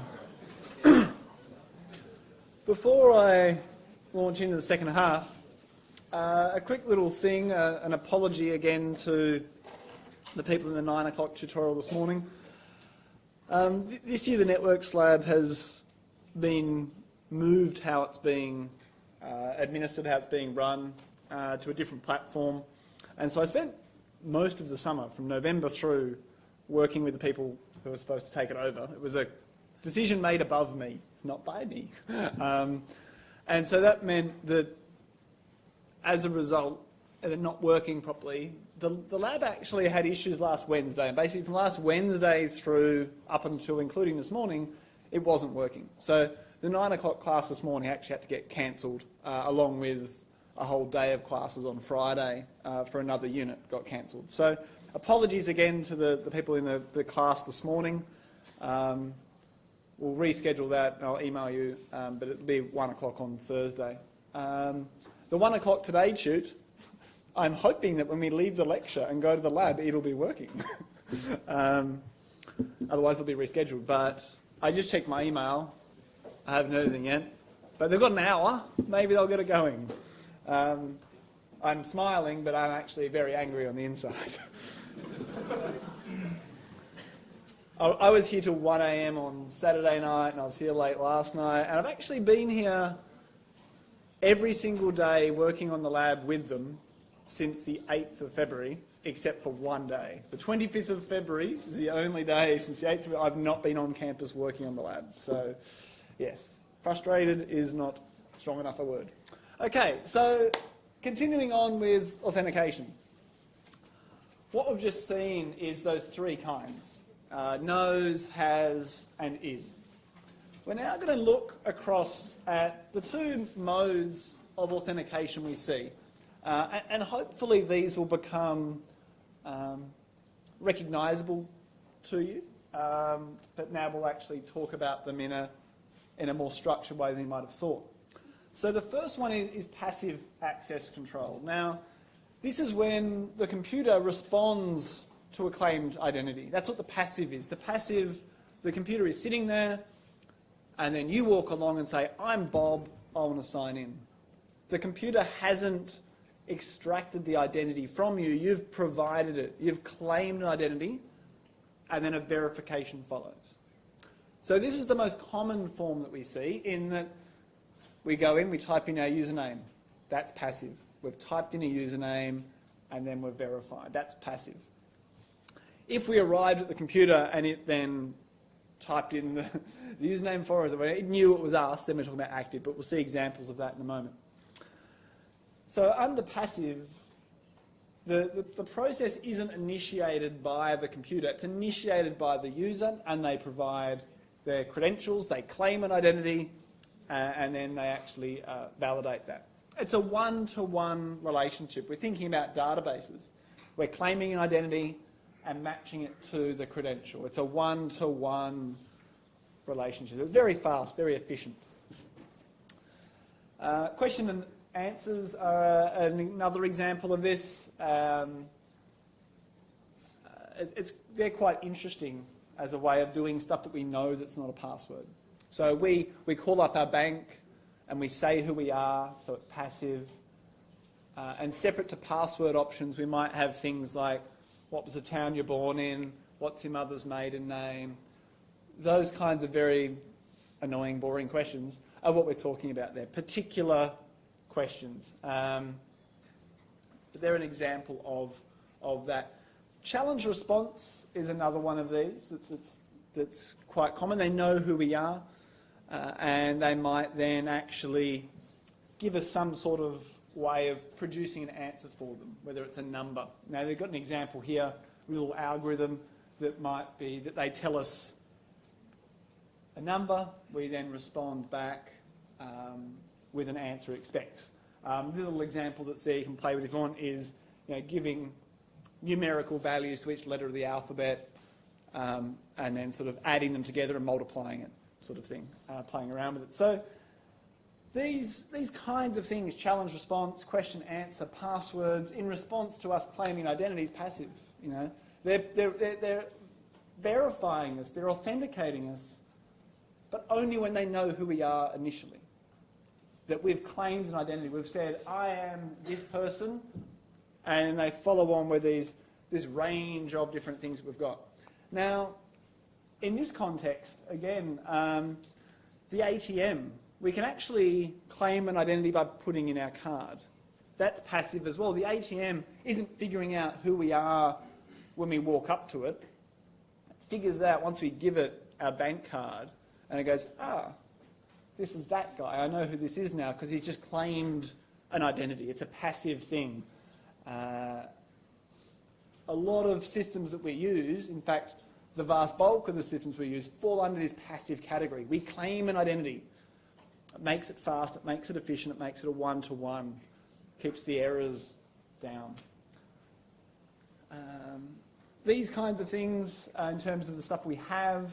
Before I launch into the second half, a quick little thing, an apology again to the people in the 9 o'clock tutorial this morning. This year the Networks Lab has been moved how it's being administered, how it's being run to a different platform. And so I spent most of the summer, from November through, working with the people who were supposed to take it over. It was a decision made above me, not by me. And so that meant that as a result of it not working properly, the lab actually had issues last Wednesday. And basically from last Wednesday through up until including this morning, it wasn't working. So the 9 o'clock class this morning actually had to get cancelled, along with a whole day of classes on Friday for another unit got cancelled. So apologies again to the people in the class this morning. We'll reschedule that and I'll email you, but it'll be 1 o'clock on Thursday. The 1 o'clock today tute, I'm hoping that when we leave the lecture and go to the lab, it'll be working. Otherwise it'll be rescheduled. But I just checked my email. I haven't heard anything yet. But they've got an hour. Maybe they'll get it going. I'm smiling, but I'm actually very angry on the inside. I was here till 1 a.m. on Saturday night, and I was here late last night, and I've actually been here every single day working on the lab with them since the 8th of February, except for one day. The 25th of February is the only day since the 8th of February I've not been on campus working on the lab. So, yes, frustrated is not strong enough a word. Okay, so continuing on with authentication. What we've just seen is those three kinds. Knows, has, and is. We're now going to look across at the two modes of authentication we see. And hopefully these will become recognisable to you. But now we'll actually talk about them in a more structured way than you might have thought. So the first one is passive access control. Now, this is when the computer responds to a claimed identity. That's what the passive is. The passive, the computer is sitting there, and then you walk along and say, I'm Bob, I want to sign in. The computer hasn't extracted the identity from you. You've provided it. You've claimed an identity, and then a verification follows. So this is the most common form that we see, in that we go in, we type in our username. That's passive. We've typed in a username, and then we're verified. That's passive. If we arrived at the computer and it then typed in the username for us, it knew it was us, then we're talking about active, but we'll see examples of that in a moment. So under passive, the process isn't initiated by the computer. It's initiated by the user, and they provide their credentials, they claim an identity, and then they actually validate that. It's a one-to-one relationship. We're thinking about databases. We're claiming an identity and matching it to the credential. It's a one-to-one relationship. It's very fast, very efficient. Question and answers are another example of this. They're quite interesting as a way of doing stuff that we know that's not a password. So we call up our bank and we say who we are, so it's passive. And separate to password options, we might have things like, what was the town you're born in? What's your mother's maiden name? Those kinds of very annoying, boring questions are what we're talking about there. Particular questions. But they're an example of that. Challenge response is another one of these that's quite common. They know who we are, and they might then actually give us some sort of way of producing an answer for them, whether it's a number. Now, they've got an example here, a little algorithm that might be that they tell us a number, we then respond back with an answer it expects. The little example that's there you can play with if you want is giving numerical values to each letter of the alphabet and then sort of adding them together and multiplying it sort of thing, playing around with it. So these kinds of things, challenge response, question answer, passwords, in response to us claiming identity is passive. You know, they're verifying us, they're authenticating us, but only when they know who we are initially. That we've claimed an identity. We've said, I am this person, and they follow on with this range of different things we've got. Now, in this context, again, the ATM, we can actually claim an identity by putting in our card. That's passive as well. The ATM isn't figuring out who we are when we walk up to it. It figures out once we give it our bank card, and it goes, this is that guy. I know who this is now because he's just claimed an identity. It's a passive thing. A lot of systems that we use, in fact, the vast bulk of the systems we use fall under this passive category. We claim an identity. It makes it fast, it makes it efficient, it makes it a one-to-one, keeps the errors down. These kinds of things, in terms of the stuff we have,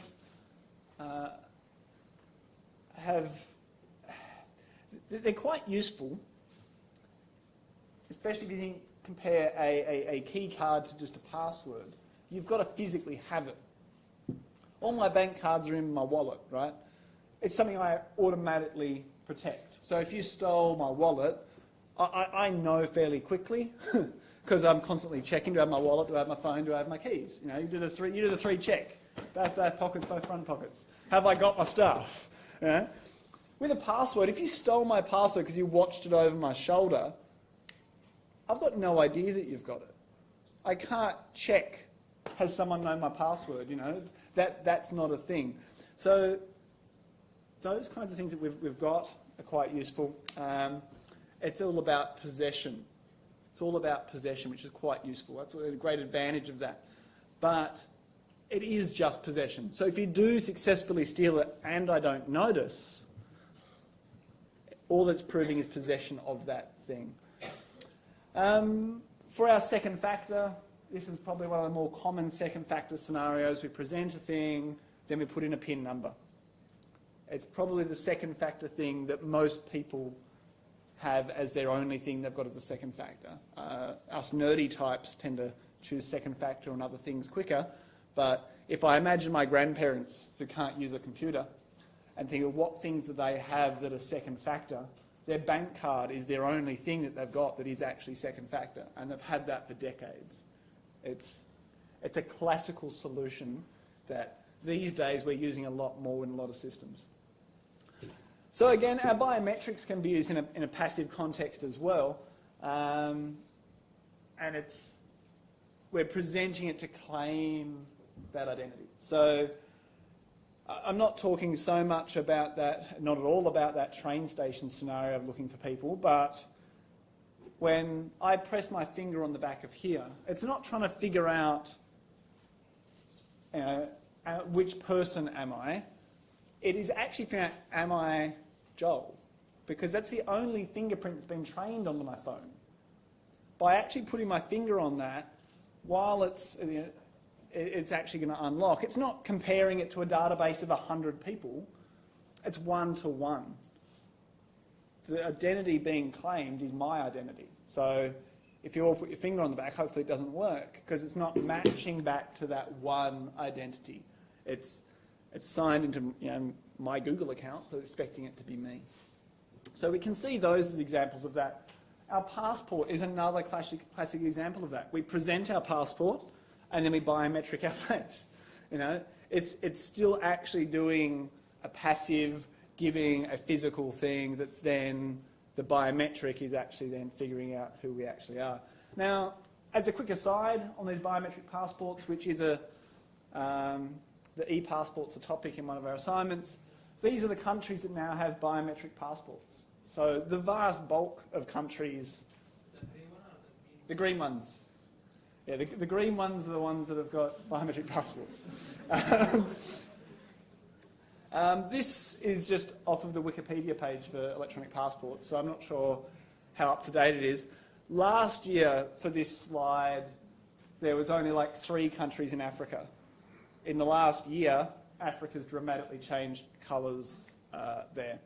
they're quite useful, especially if you compare a key card to just a password. You've got to physically have it. All my bank cards are in my wallet, right? It's something I automatically protect. So if you stole my wallet, I know fairly quickly, because I'm constantly checking, do I have my wallet, do I have my phone, do I have my keys? You know, you do the three check. Both back pockets, both front pockets. Have I got my stuff? You know? With a password, if you stole my password because you watched it over my shoulder, I've got no idea that you've got it. I can't check, has someone known my password? You know, that's not a thing. So those kinds of things that we've got are quite useful. It's all about possession. It's all about possession, which is quite useful. That's a great advantage of that. But it is just possession. So if you do successfully steal it and I don't notice, all it's proving is possession of that thing. For our second factor, this is probably one of the more common second factor scenarios. We present a thing, then we put in a PIN number. It's probably the second factor thing that most people have as their only thing they've got as a second factor. Us nerdy types tend to choose second factor and other things quicker, but if I imagine my grandparents who can't use a computer and think of what things do they have that are second factor, their bank card is their only thing that they've got that is actually second factor, and they've had that for decades. It's a classical solution that these days we're using a lot more in a lot of systems. So again, our biometrics can be used in a passive context as well, and we're presenting it to claim that identity. So I'm not talking so much about that, not at all about that train station scenario of looking for people, but when I press my finger on the back of here, it's not trying to figure out, you know, which person am I. It is actually figuring out, am I Joel? Because that's the only fingerprint that's been trained onto my phone. By actually putting my finger on that, while it's, you know, it's actually going to unlock. It's not comparing it to a database of 100 people. It's one-to-one. The identity being claimed is my identity. So if you all put your finger on the back, hopefully it doesn't work because it's not matching back to that one identity. It's signed into, you know, my Google account, so expecting it to be me. So we can see those as examples of that. Our passport is another classic example of that. We present our passport and then we biometric our face. You know, it's still actually doing a passive, giving a physical thing that's then the biometric is actually then figuring out who we actually are. Now, as a quick aside on these biometric passports, which is the e-passport's a topic in one of our assignments, these are the countries that now have biometric passports. So the vast bulk of countries, the green ones. Yeah, the green ones are the ones that have got biometric passports. This is just off of the Wikipedia page for electronic passports, so I'm not sure how up to date it is. Last year, for this slide, there was only like 3 countries in Africa. In the last year, Africa's dramatically changed colours there.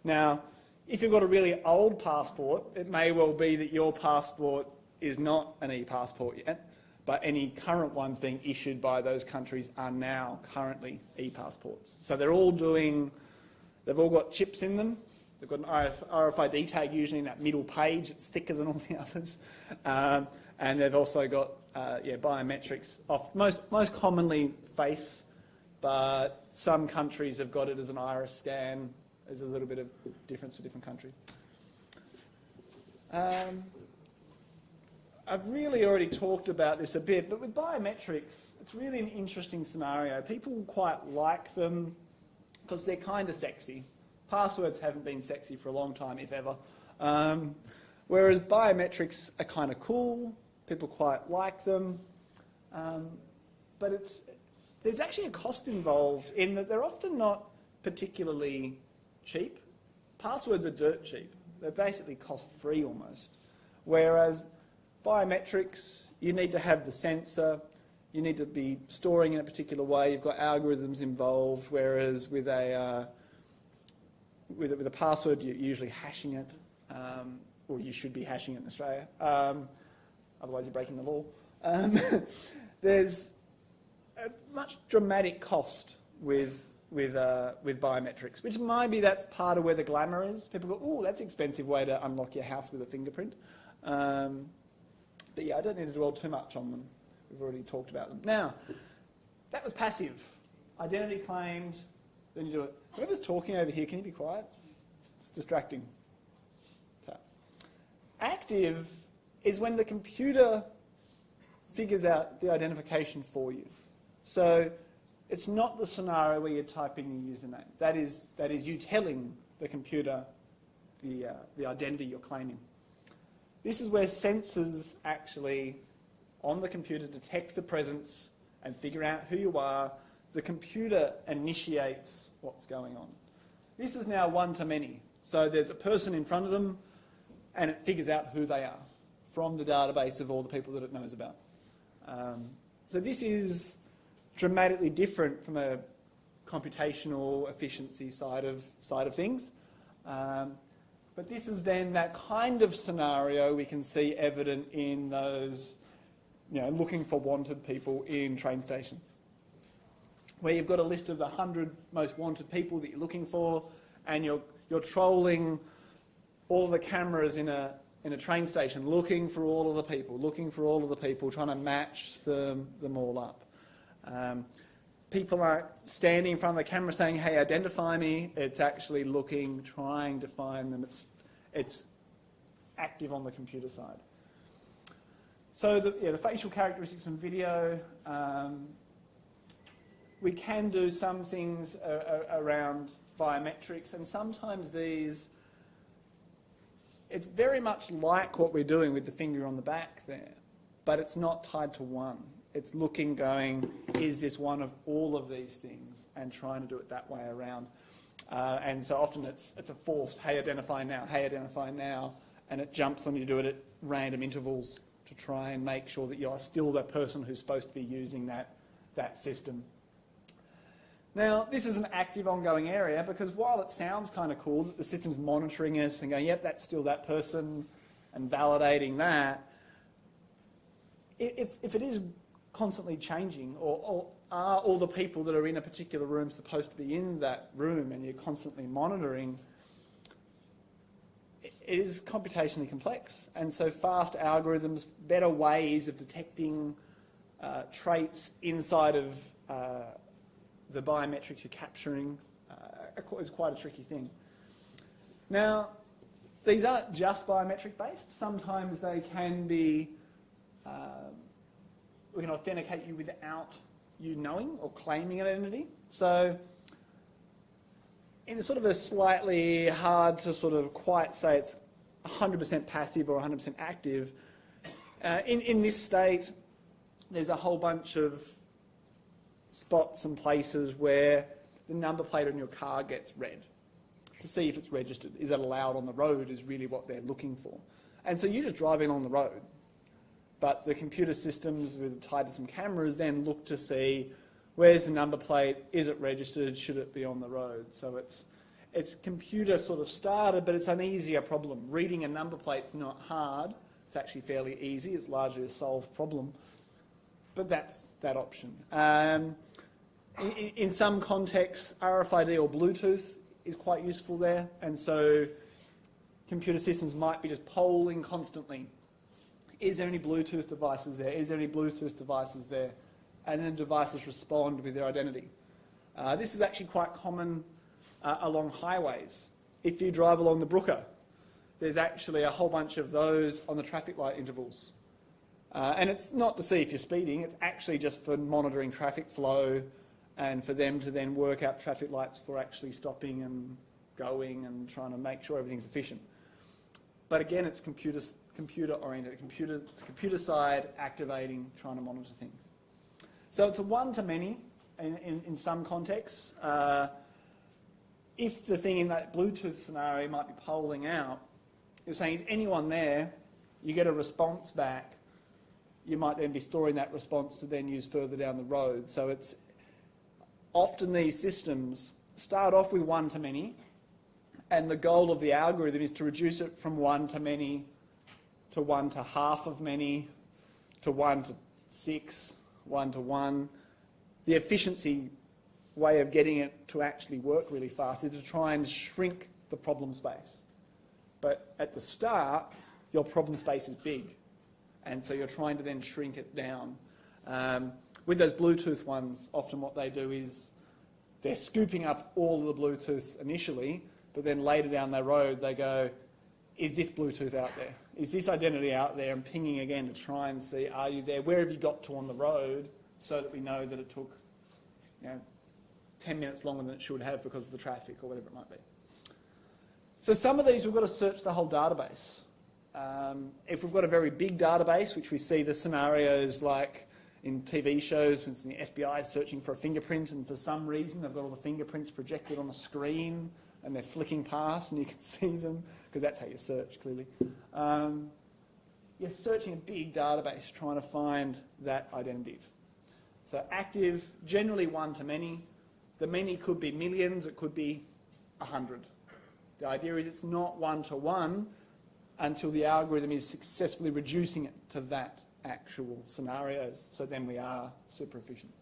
Now, if you've got a really old passport, it may well be that your passport is not an e-passport yet, but any current ones being issued by those countries are now currently e-passports. So they've all got chips in them. They've got an RFID tag usually in that middle page. It's thicker than all the others. And they've also got biometrics, most commonly face, but some countries have got it as an iris scan. There's a little bit of difference for different countries. I've really already talked about this a bit, but with biometrics, it's really an interesting scenario. People quite like them because they're kind of sexy. Passwords haven't been sexy for a long time, if ever. Whereas biometrics are kind of cool. People quite like them. But there's actually a cost involved in that they're often not particularly cheap. Passwords are dirt cheap. They're basically cost-free almost. Whereas biometrics, you need to have the sensor, you need to be storing in a particular way, you've got algorithms involved, whereas with a password, you're usually hashing it, or you should be hashing it in Australia, otherwise you're breaking the law. There's a much dramatic cost with biometrics, which maybe that's part of where the glamour is. People go, oh, that's an expensive way to unlock your house with a fingerprint. But yeah, I don't need to dwell too much on them. We've already talked about them. Now, that was passive. Identity claimed, then you do it. Whoever's talking over here, can you be quiet? It's distracting. So, active is when the computer figures out the identification for you. So it's not the scenario where you type in your username. That is you telling the computer the identity you're claiming. This is where sensors actually on the computer detect the presence and figure out who you are. The computer initiates what's going on. This is now one-to-many. So there's a person in front of them and it figures out who they are from the database of all the people that it knows about. So this is dramatically different from a computational efficiency side of things. But this is then that kind of scenario we can see evident in those, looking for wanted people in train stations, where you've got a list of the 100 most wanted people that you're looking for, and you're trolling all of the cameras in a train station, looking for all of the people, trying to match them all up. People aren't standing in front of the camera saying, hey, identify me. It's actually looking, trying to find them. It's active on the computer side. So the facial characteristics from video, we can do some things around biometrics, and sometimes it's very much like what we're doing with the finger on the back there, but it's not tied to one. It's looking, going, is this one of all of these things, and trying to do it that way around. And so often it's a forced, hey, identify now, and it jumps when you do it at random intervals to try and make sure that you are still the person who's supposed to be using that system. Now, this is an active, ongoing area, because while it sounds kind of cool that the system's monitoring us and going, yep, that's still that person, and validating that, if it is constantly changing, or are all the people that are in a particular room supposed to be in that room, and you're constantly monitoring, it is computationally complex. And so fast algorithms, better ways of detecting traits inside of the biometrics you're capturing is quite a tricky thing. Now, these aren't just biometric based. Sometimes they can be we can authenticate you without you knowing or claiming an identity. So in sort of a slightly hard to sort of quite say it's 100% passive or 100% active, in this state, there's a whole bunch of spots and places where the number plate on your car gets read to see if it's registered. Is it allowed on the road is really what they're looking for. And so you just drive in on the road. But the computer systems tied to some cameras then look to see Where's the number plate? Is it registered? Should it be on the road? So it's computer sort of started, but it's an easier problem. Reading a number plate's not hard. It's actually fairly easy. It's largely a solved problem. But that's that option. In some contexts, RFID or Bluetooth is quite useful there. And so computer systems might be just polling constantly. Is there any Bluetooth devices there? Is there any Bluetooth devices there? And then devices respond with their identity. This is actually quite common along highways. If you drive along the Brooker, there's actually a whole bunch of those on the traffic light intervals. And it's not to see if you're speeding, it's actually just for monitoring traffic flow and for them to then work out traffic lights for actually stopping and going and trying to make sure everything's efficient. But again, it's computer-oriented, computer side, activating, trying to monitor things. So it's a one-to-many in some contexts. If the thing in that Bluetooth scenario might be polling out, you're saying, is anyone there? You get a response back. You might then be storing that response to then use further down the road. So it's often these systems start off with one-to-many, and the goal of the algorithm is to reduce it from one-to-many to one to half of many to 1 to 6, 1 to 1. The efficiency way of getting it to actually work really fast is to try and shrink the problem space. But at the start, your problem space is big, and so you're trying to then shrink it down. With those Bluetooth ones, often what they do is they're scooping up all of the Bluetooths initially, but then later down the road they go, is this Bluetooth out there? Is this identity out there? And pinging again to try and see, are you there? Where have you got to on the road, so that we know that it took 10 minutes longer than it should have because of the traffic or whatever it might be. So some of these we've got to search the whole database. If we've got a very big database, which we see the scenarios like in TV shows, for instance, the FBI is searching for a fingerprint, and for some reason they've got all the fingerprints projected on a screen and they're flicking past and you can see them, because that's how you search, clearly. You're searching a big database trying to find that identity. So active, generally one-to-many. The many could be millions, it could be 100. The idea is it's not one-to-one until the algorithm is successfully reducing it to that actual scenario, so then we are super efficient.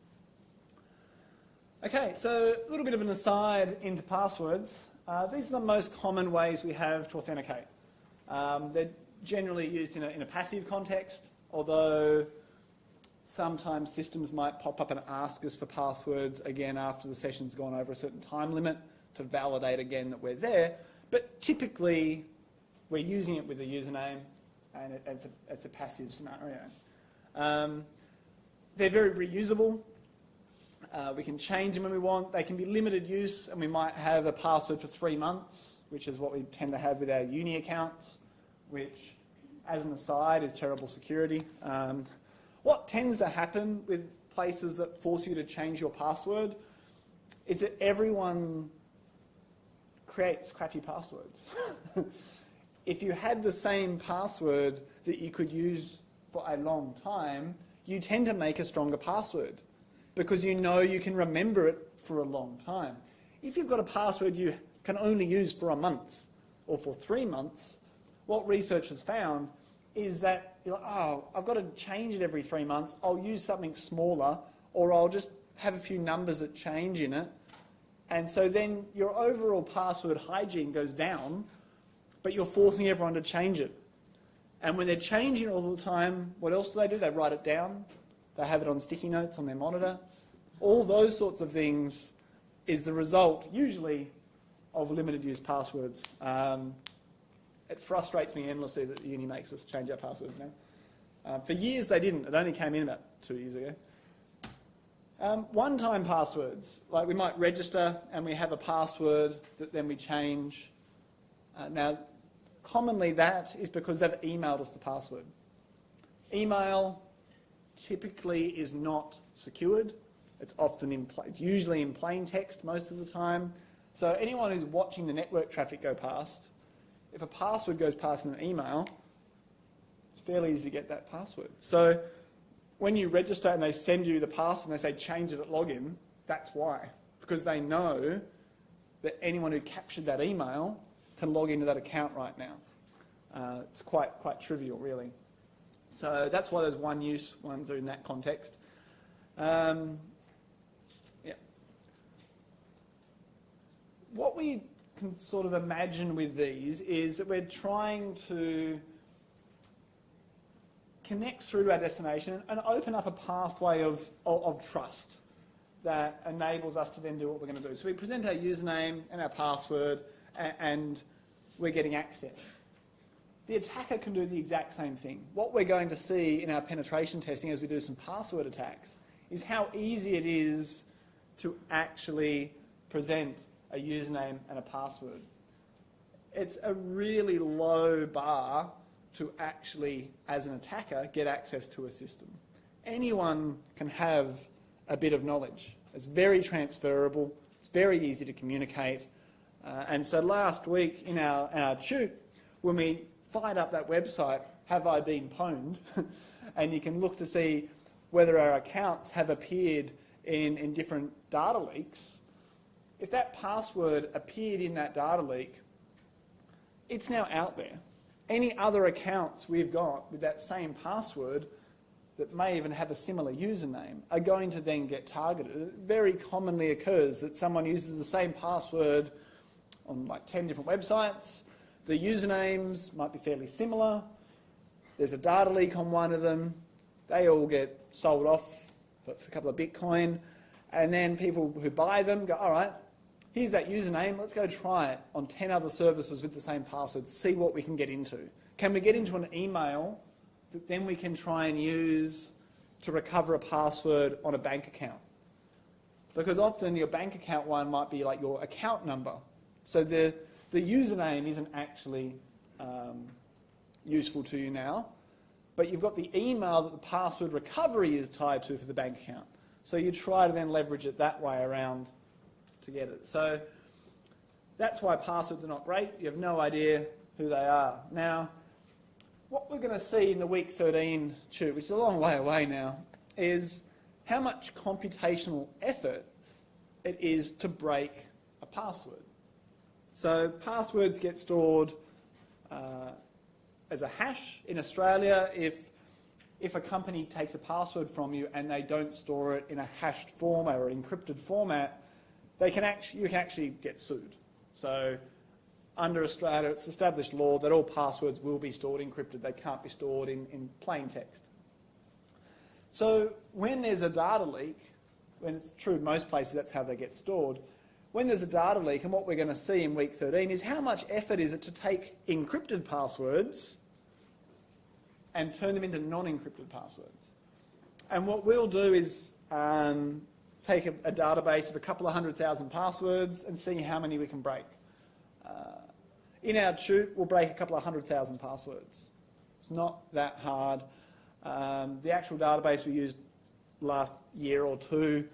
Okay, so a little bit of an aside into passwords. These are the most common ways we have to authenticate. They're generally used in a passive context, although sometimes systems might pop up and ask us for passwords again after the session's gone over a certain time limit to validate again that we're there. But typically, we're using it with a username, and it's a passive scenario. They're very reusable. We can change them when we want. They can be limited use, and we might have a password for 3 months, which is what we tend to have with our uni accounts, which, as an aside, is terrible security. What tends to happen with places that force you to change your password is that everyone creates crappy passwords. If you had the same password that you could use for a long time, you tend to make a stronger password because you know you can remember it for a long time. If you've got a password you can only use for a month or for 3 months, what research has found is that you're like, oh, I've got to change it every 3 months. I'll use something smaller, or I'll just have a few numbers that change in it. And so then your overall password hygiene goes down, but you're forcing everyone to change it. And when they're changing it all the time, what else do? They write it down. They have it on sticky notes on their monitor. All those sorts of things is the result, usually, of limited use passwords. It frustrates me endlessly that the uni makes us change our passwords now. For years they didn't. It only came in about 2 years ago. One-time passwords, like we might register and we have a password that then we change. Now, commonly that is because they've emailed us the password. Email typically is not secured. It's often it's usually in plain text most of the time. So anyone who's watching the network traffic go past, if a password goes past in an email, it's fairly easy to get that password. So when you register and they send you the password and they say change it at login, that's why. Because they know that anyone who captured that email can log into that account right now. It's quite trivial, really. So that's why those one-use ones are in that context. Yeah. What we can sort of imagine with these is that we're trying to connect through to our destination and open up a pathway of trust that enables us to then do what we're going to do. So we present our username and our password, and we're getting access. The attacker can do the exact same thing. What we're going to see in our penetration testing as we do some password attacks is how easy it is to actually present a username and a password. It's a really low bar to actually, as an attacker, get access to a system. Anyone can have a bit of knowledge. It's very transferable, it's very easy to communicate. And so last week in our tute, when we fired up that website, Have I Been Pwned? And you can look to see whether our accounts have appeared in different data leaks. If that password appeared in that data leak, it's now out there. Any other accounts we've got with that same password that may even have a similar username are going to then get targeted. It very commonly occurs that someone uses the same password on like 10 different websites. The usernames might be fairly similar. There's a data leak on one of them. They all get sold off for a couple of Bitcoin. And then people who buy them go, all right, here's that username. Let's go try it on 10 other services with the same password, see what we can get into. Can we get into an email that then we can try and use to recover a password on a bank account? Because often your bank account one might be like your account number. So the username isn't actually useful to you now, but you've got the email that the password recovery is tied to for the bank account. So you try to then leverage it that way around to get it. So that's why passwords are not great. You have no idea who they are. Now, what we're going to see in the week 13 tute, which is a long way away now, is how much computational effort it is to break a password. So passwords get stored as a hash. In Australia, if a company takes a password from you and they don't store it in a hashed form or an encrypted format, you can actually get sued. So under Australia, it's established law that all passwords will be stored encrypted. They can't be stored in plain text. So when there's a data leak, when it's true in most places that's how they get stored, when there's a data leak, and what we're going to see in week 13 is how much effort is it to take encrypted passwords and turn them into non-encrypted passwords. And what we'll do is take a database of a couple of 100,000 passwords and see how many we can break. In our tute, we'll break a couple of 100,000 passwords. It's not that hard. The actual database we used last year or two,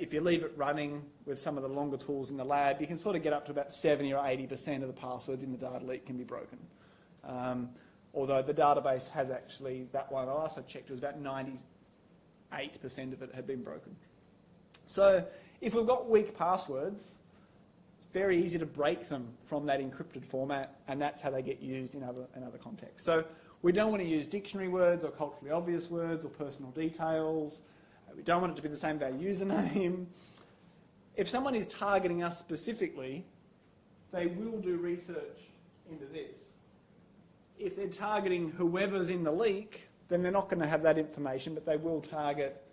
if you leave it running with some of the longer tools in the lab, you can sort of get up to about 70 or 80% of the passwords in the data leak can be broken. Although the database has actually, that one I last checked, it was about 98% of it had been broken. So if we've got weak passwords, it's very easy to break them from that encrypted format, and that's how they get used in other contexts. So we don't want to use dictionary words or culturally obvious words or personal details. We don't want it to be the same as our username. If someone is targeting us specifically, they will do research into this. If they're targeting whoever's in the leak, then they're not going to have that information, but they will target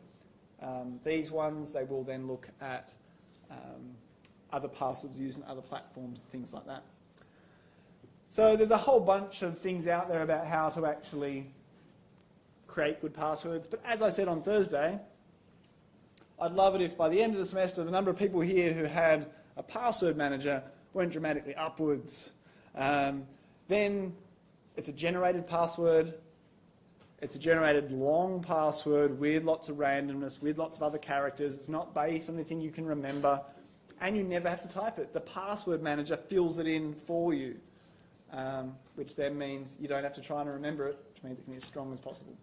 these ones. They will then look at other passwords used in other platforms, things like that. So there's a whole bunch of things out there about how to actually create good passwords. But as I said on Thursday, I'd love it if by the end of the semester, the number of people here who had a password manager went dramatically upwards. Then it's a generated password. It's a generated long password with lots of randomness, with lots of other characters. It's not based on anything you can remember. And you never have to type it. The password manager fills it in for you, which then means you don't have to try and remember it, which means it can be as strong as possible.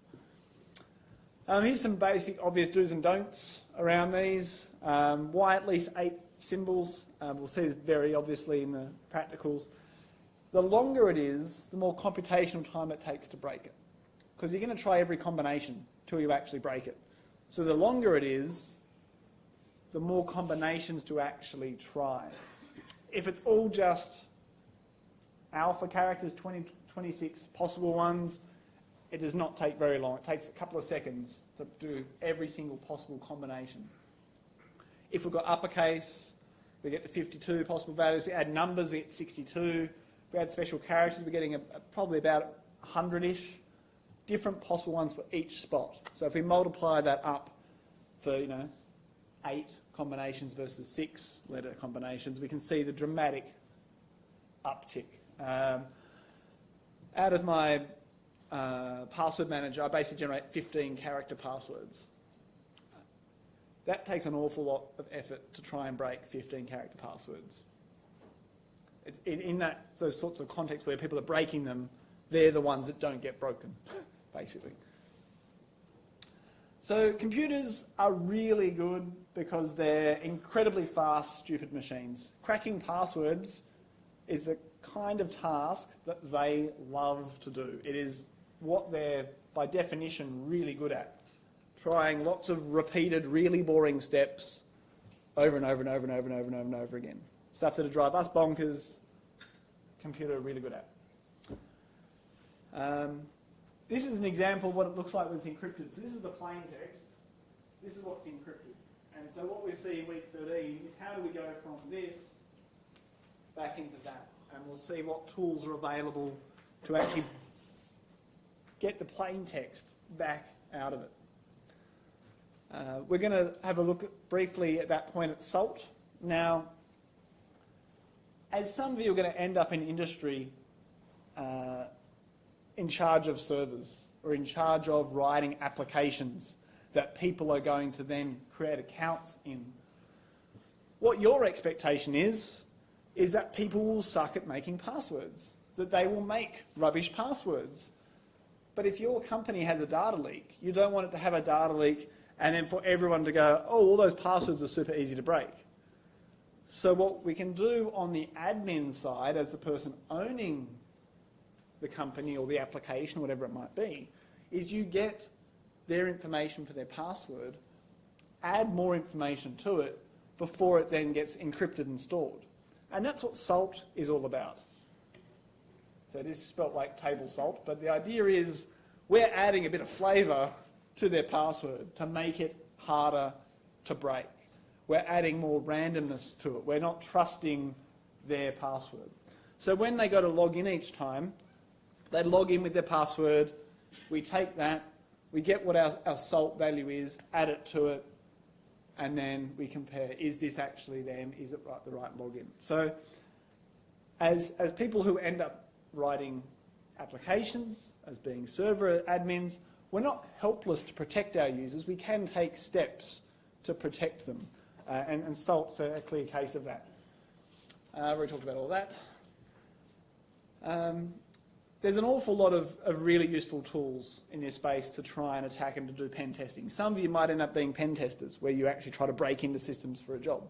Here's some basic obvious do's and don'ts around these. Why at least 8 symbols? We'll see this very obviously in the practicals. The longer it is, the more computational time it takes to break it. Because you're going to try every combination till you actually break it. So the longer it is, the more combinations to actually try. If it's all just alpha characters, 26 possible ones, it does not take very long. It takes a couple of seconds to do every single possible combination. If we've got uppercase, we get to 52 possible values. We add numbers, we get 62. If we add special characters, we're getting probably about 100-ish. Different possible ones for each spot. So if we multiply that up for 8 combinations versus 6 letter combinations, we can see the dramatic uptick. Out of my password manager, I basically generate 15 character passwords. That takes an awful lot of effort to try and break 15 character passwords. It's in those sorts of contexts where people are breaking them, they're the ones that don't get broken, basically. So computers are really good because they're incredibly fast, stupid machines. Cracking passwords is the kind of task that they love to do. It is what they're, by definition, really good at. Trying lots of repeated, really boring steps over and over and over and over and over and over and over again. Stuff that'll drive us bonkers, computer are really good at. This is an example of what it looks like when it's encrypted. So this is the plain text. This is what's encrypted. And so what we see in week 13 is how do we go from this back into that. And we'll see what tools are available to actually get the plain text back out of it. We're going to have a look briefly at that point at SALT. Now, as some of you are going to end up in industry in charge of servers or in charge of writing applications that people are going to then create accounts in, what your expectation is that people will suck at making passwords, that they will make rubbish passwords. But if your company has a data leak, you don't want it to have a data leak and then for everyone to go, oh, all those passwords are super easy to break. So what we can do on the admin side, as the person owning the company or the application, whatever it might be, is you get their information for their password, add more information to it before it then gets encrypted and stored. And that's what SALT is all about. So it is spelt like table salt, but the idea is we're adding a bit of flavour to their password to make it harder to break. We're adding more randomness to it. We're not trusting their password. So when they go to log in each time, they log in with their password, we take that, we get what our SALT value is, add it to it, and then we compare, is this actually them, is it the right login? So as people who end up writing applications, as being server admins, we're not helpless to protect our users. We can take steps to protect them. And SALT's a clear case of that. We've already talked about all that. There's an awful lot of really useful tools in this space to try and attack and to do pen testing. Some of you might end up being pen testers, where you actually try to break into systems for a job.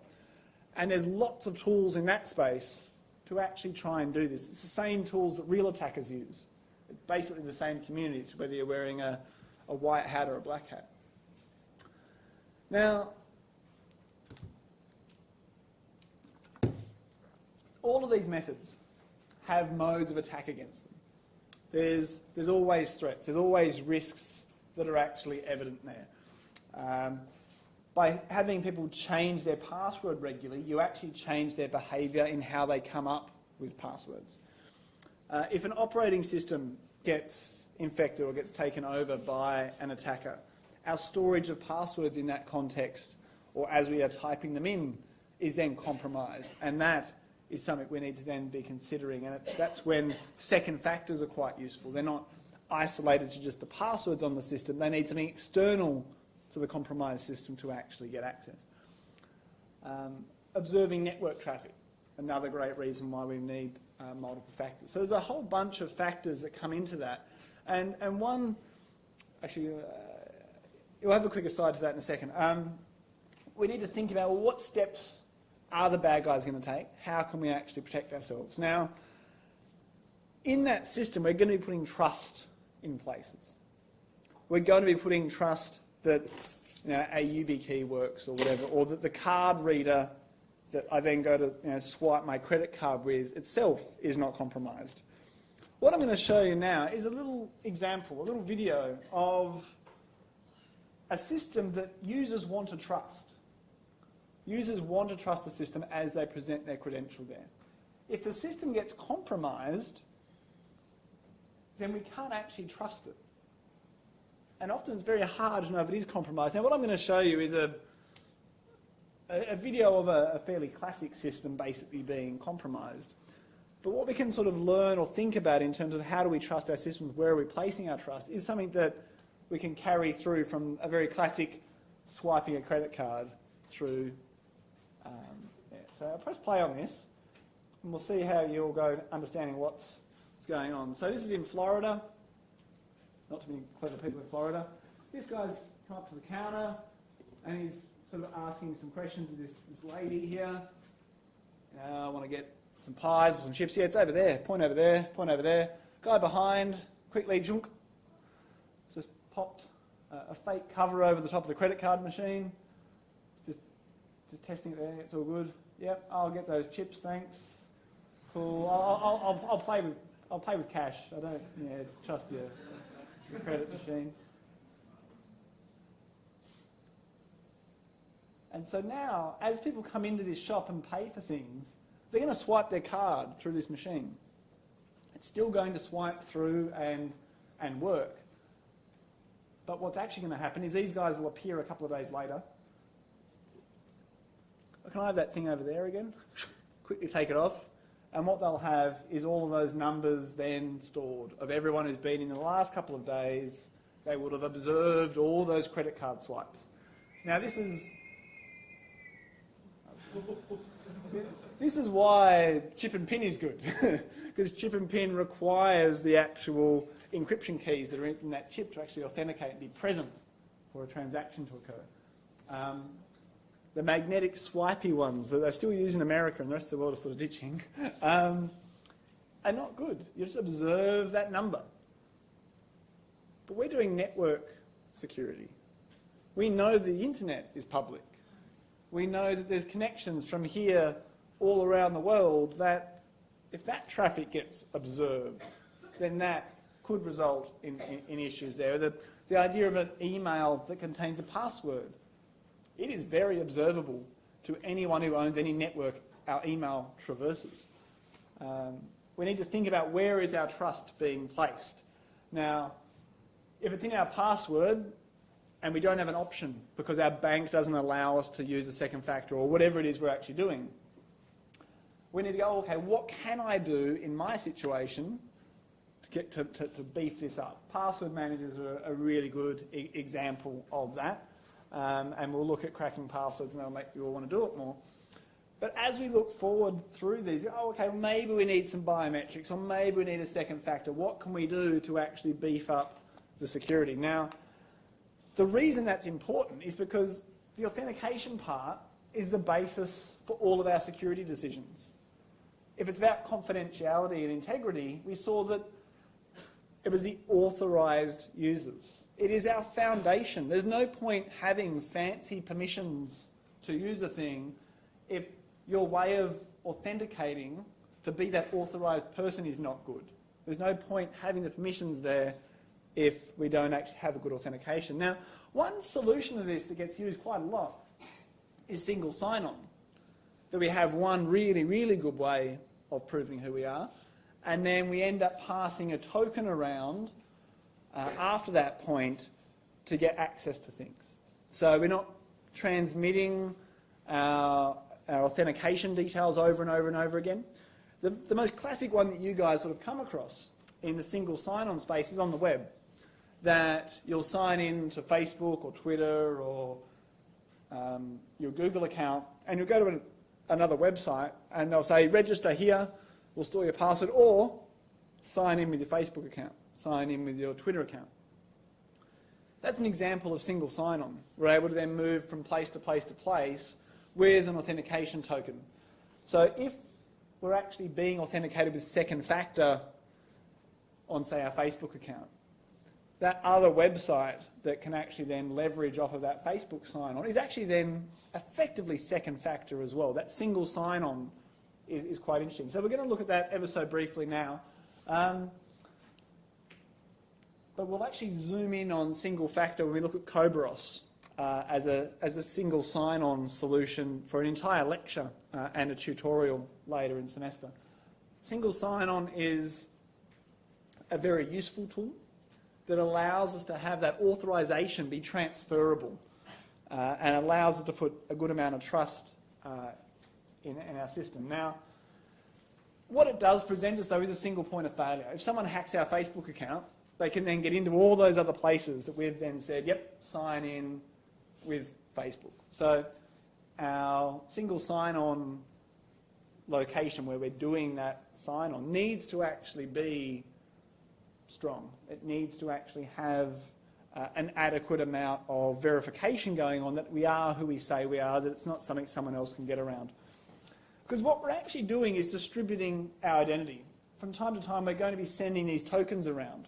And there's lots of tools in that space to actually try and do this. It's the same tools that real attackers use. It's basically the same communities, whether you're wearing a white hat or a black hat. Now, all of these methods have modes of attack against them. There's always threats. There's always risks that are actually evident there. By having people change their password regularly, you actually change their behaviour in how they come up with passwords. If an operating system gets infected or gets taken over by an attacker, our storage of passwords in that context, or as we are typing them in, is then compromised. And that is something we need to then be considering. And that's when second factors are quite useful. They're not isolated to just the passwords on the system. They need something external to the compromised system to actually get access. Observing network traffic, another great reason why we need multiple factors. So there's a whole bunch of factors that come into that. And one, actually, we'll have a quick aside to that in a second. We need to think about, well, what steps are the bad guys going to take? How can we actually protect ourselves? Now, in that system, we're going to be putting trust in places. We're going to be putting trust that a YubiKey works or whatever, or that the card reader that I then go to swipe my credit card with itself is not compromised. What I'm going to show you now is a little example, a little video of a system that users want to trust. Users want to trust the system as they present their credential there. If the system gets compromised, then we can't actually trust it. And often it's very hard to know if it is compromised. Now what I'm going to show you is a video of a fairly classic system basically being compromised. But what we can sort of learn or think about in terms of how do we trust our systems, where are we placing our trust, is something that we can carry through from a very classic swiping a credit card through. So I'll press play on this and we'll see how you all go understanding what's going on. So this is in Florida. Not too many clever people in Florida. This guy's come up to the counter and he's sort of asking some questions of this lady here. I want to get some pies or some chips. Yeah, it's over there. Point over there. Point over there. Guy behind, quickly, junk. Just popped a fake cover over the top of the credit card machine. Just testing it there. It's all good. Yep, I'll get those chips, thanks. Cool. I'll pay with cash. I don't trust your credit machine. And so now, as people come into this shop and pay for things, they're going to swipe their card through this machine. It's still going to swipe through and work. But what's actually going to happen is these guys will appear a couple of days later. Can I have that thing over there again? Quickly take it off. And what they'll have is all of those numbers then stored of everyone who's been in the last couple of days. They would have observed all those credit card swipes. Now this is why chip and pin is good, because chip and pin requires the actual encryption keys that are in that chip to actually authenticate and be present for a transaction to occur. The magnetic swipey ones that they still use in America and the rest of the world are sort of ditching, are not good. You just observe that number. But we're doing network security. We know the internet is public. We know that there's connections from here all around the world that if that traffic gets observed, then that could result in issues there. The idea of an email that contains a password. It is very observable to anyone who owns any network our email traverses. We need to think about where is our trust being placed. Now, if it's in our password and we don't have an option because our bank doesn't allow us to use a second factor or whatever it is we're actually doing, we need to go, okay, what can I do in my situation to get to beef this up? Password managers are a really good example of that. And we'll look at cracking passwords and that'll make you all want to do it more. But as we look forward through these, okay, maybe we need some biometrics or maybe we need a second factor. What can we do to actually beef up the security? Now, the reason that's important is because the authentication part is the basis for all of our security decisions. If it's about confidentiality and integrity, we saw that it was the authorised users. It is our foundation. There's no point having fancy permissions to use a thing if your way of authenticating to be that authorised person is not good. There's no point having the permissions there if we don't actually have a good authentication. Now, one solution to this that gets used quite a lot is single sign-on. That we have one really, really good way of proving who we are, and then we end up passing a token around after that point to get access to things. So we're not transmitting our authentication details over and over and over again. The most classic one that you guys would have come across in the single sign-on space is on the web, that you'll sign in to Facebook or Twitter or your Google account, and you'll go to another website and they'll say, register here, we'll store your password, or sign in with your Facebook account, sign in with your Twitter account. That's an example of single sign-on. We're able to then move from place to place to place with an authentication token. So if we're actually being authenticated with second factor on, say, our Facebook account, that other website that can actually then leverage off of that Facebook sign-on is actually then effectively second factor as well. That single sign-on is quite interesting. So we're going to look at that ever so briefly now. But we'll actually zoom in on single factor when we look at Cobros as a single sign-on solution for an entire lecture and a tutorial later in semester. Single sign-on is a very useful tool that allows us to have that authorization be transferable and allows us to put a good amount of trust in our system. Now, what it does present us, though, is a single point of failure. If someone hacks our Facebook account, they can then get into all those other places that we've then said, yep, sign in with Facebook. So our single sign-on location where we're doing that sign-on needs to actually be strong. It needs to actually have an adequate amount of verification going on that we are who we say we are, that it's not something someone else can get around. Because what we're actually doing is distributing our identity. From time to time, we're going to be sending these tokens around.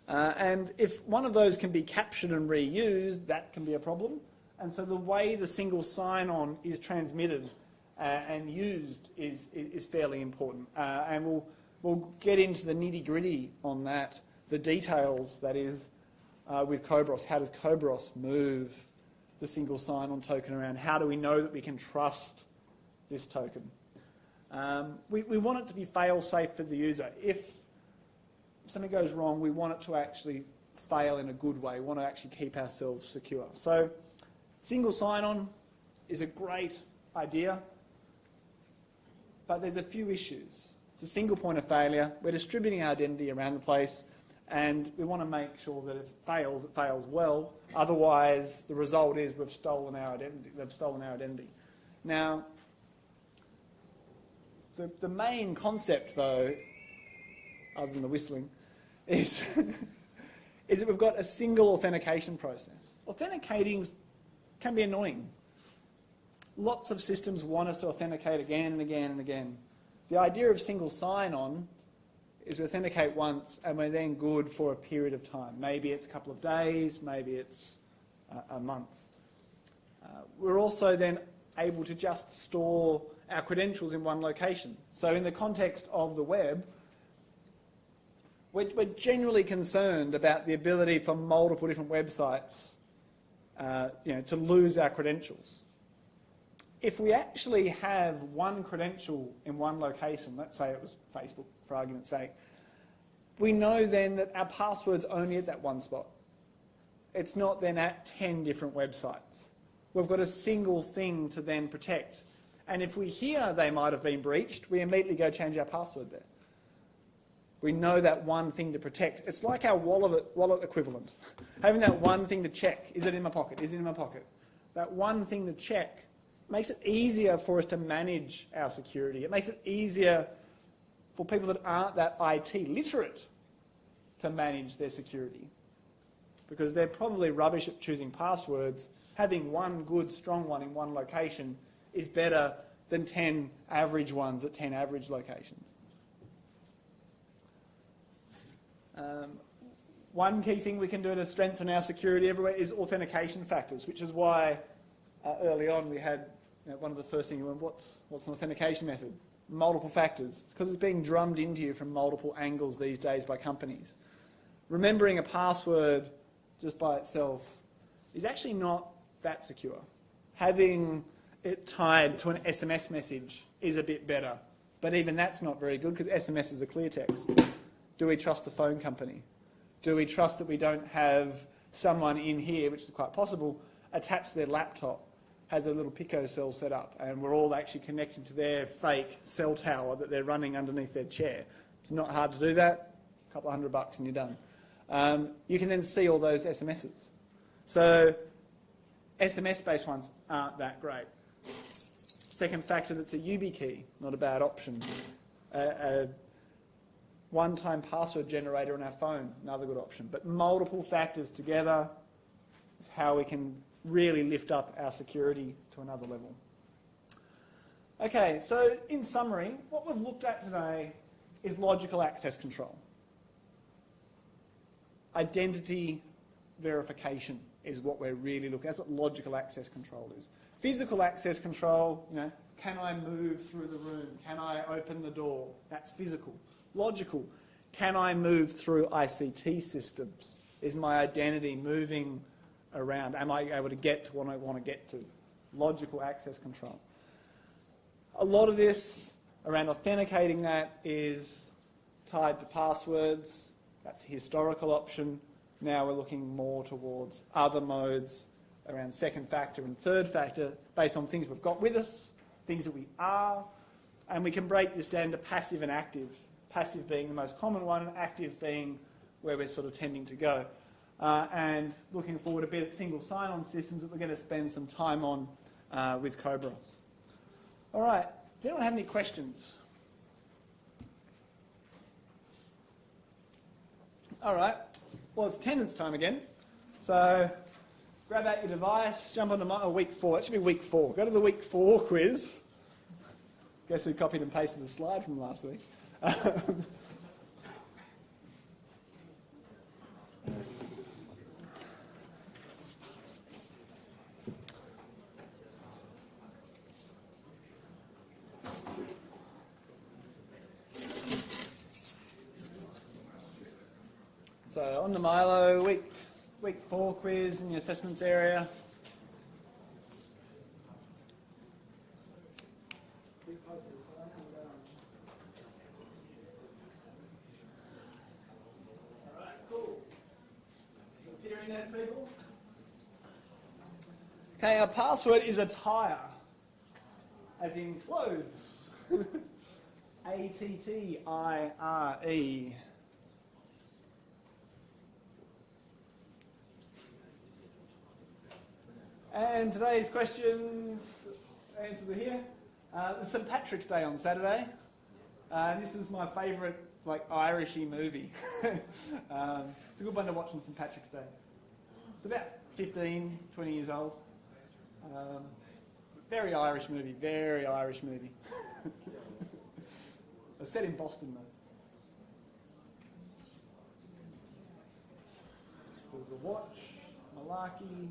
And if one of those can be captured and reused, that can be a problem. And so the way the single sign-on is transmitted and used is fairly important. And we'll get into the nitty-gritty on that, the details, that is, with Cobros. How does Cobros move the single sign-on token around? How do we know that we can trust this token? We want it to be fail-safe for the user. If something goes wrong, we want it to actually fail in a good way. We want to actually keep ourselves secure. So single sign-on is a great idea, but there's a few issues. It's a single point of failure. We're distributing our identity around the place, and we want to make sure that if it fails well. Otherwise, the result is we've stolen our identity. They've stolen our identity. Now, the main concept, though, other than the whistling, is that we've got a single authentication process. Authenticating can be annoying. Lots of systems want us to authenticate again and again and again. The idea of single sign-on is we authenticate once and we're then good for a period of time. Maybe it's a couple of days, maybe it's a month. We're also then able to just store our credentials in one location. So in the context of the web, we're generally concerned about the ability for multiple different websites to lose our credentials. If we actually have one credential in one location, let's say it was Facebook for argument's sake, we know then that our password's only at that one spot. It's not then at 10 different websites. We've got a single thing to then protect. And if we hear they might have been breached, we immediately go change our password there. We know that one thing to protect. It's like our wallet equivalent. Having that one thing to check. Is it in my pocket? Is it in my pocket? That one thing to check makes it easier for us to manage our security. It makes it easier for people that aren't that IT literate to manage their security. Because they're probably rubbish at choosing passwords. Having one good, strong one in one location is better than 10 average ones at 10 average locations. One key thing we can do to strengthen our security everywhere is authentication factors, which is why early on we had one of the first things, what's an authentication method? Multiple factors. It's because it's being drummed into you from multiple angles these days by companies. Remembering a password just by itself is actually not that secure. Having it tied to an SMS message is a bit better, but even that's not very good because SMS is a clear text. Do we trust the phone company? Do we trust that we don't have someone in here, which is quite possible, attached to their laptop, has a little Pico cell set up, and we're all actually connected to their fake cell tower that they're running underneath their chair? It's not hard to do that. A couple of $100 and you're done. You can then see all those SMSs. So SMS-based ones aren't that great. Second factor, that's a YubiKey, not a bad option. one-time password generator on our phone, another good option. But multiple factors together is how we can really lift up our security to another level. Okay, so in summary, what we've looked at today is logical access control. Identity verification is what we're really looking at. That's what logical access control is. Physical access control, you know, can I move through the room? Can I open the door? That's physical. Logical, can I move through ICT systems? Is my identity moving around? Am I able to get to what I want to get to? Logical access control. A lot of this around authenticating that is tied to passwords. That's a historical option. Now we're looking more towards other modes around second factor and third factor based on things we've got with us, things that we are, and we can break this down to passive and active. Passive being the most common one, and active being where we're sort of tending to go. And looking forward a bit at single sign-on systems that we're going to spend some time on with Cobros. All right, does anyone have any questions? All right, well, it's attendance time again. So grab out your device, jump onto week 4. It should be week 4. Go to the week 4 quiz. Guess who copied and pasted the slide from last week? So on to Milo, week 4 quiz in the assessments area. Alright, cool. Appearing there, people? Okay, our password is attire, as in clothes. A-T-T-I-R-E. And today's questions, answers are here. It's St Patrick's Day on Saturday. This is my favourite, like, Irishy movie. It's a good one to watch on St Patrick's Day. It's about 15, 20 years old. Very Irish movie, very Irish movie. It's set in Boston, though. There's the watch, malarkey.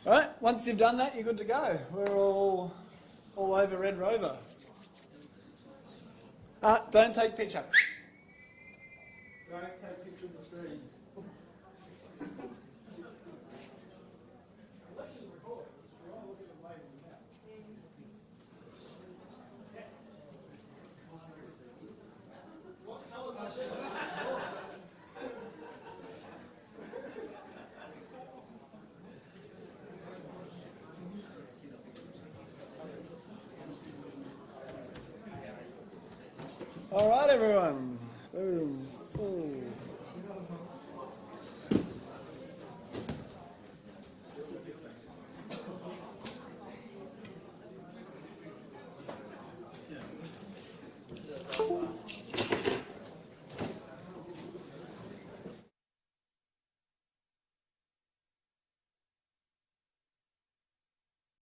All right, once you've done that, you're good to go. We're all over Red Rover. Don't take picture. Don't take picture of the screens. All right, everyone.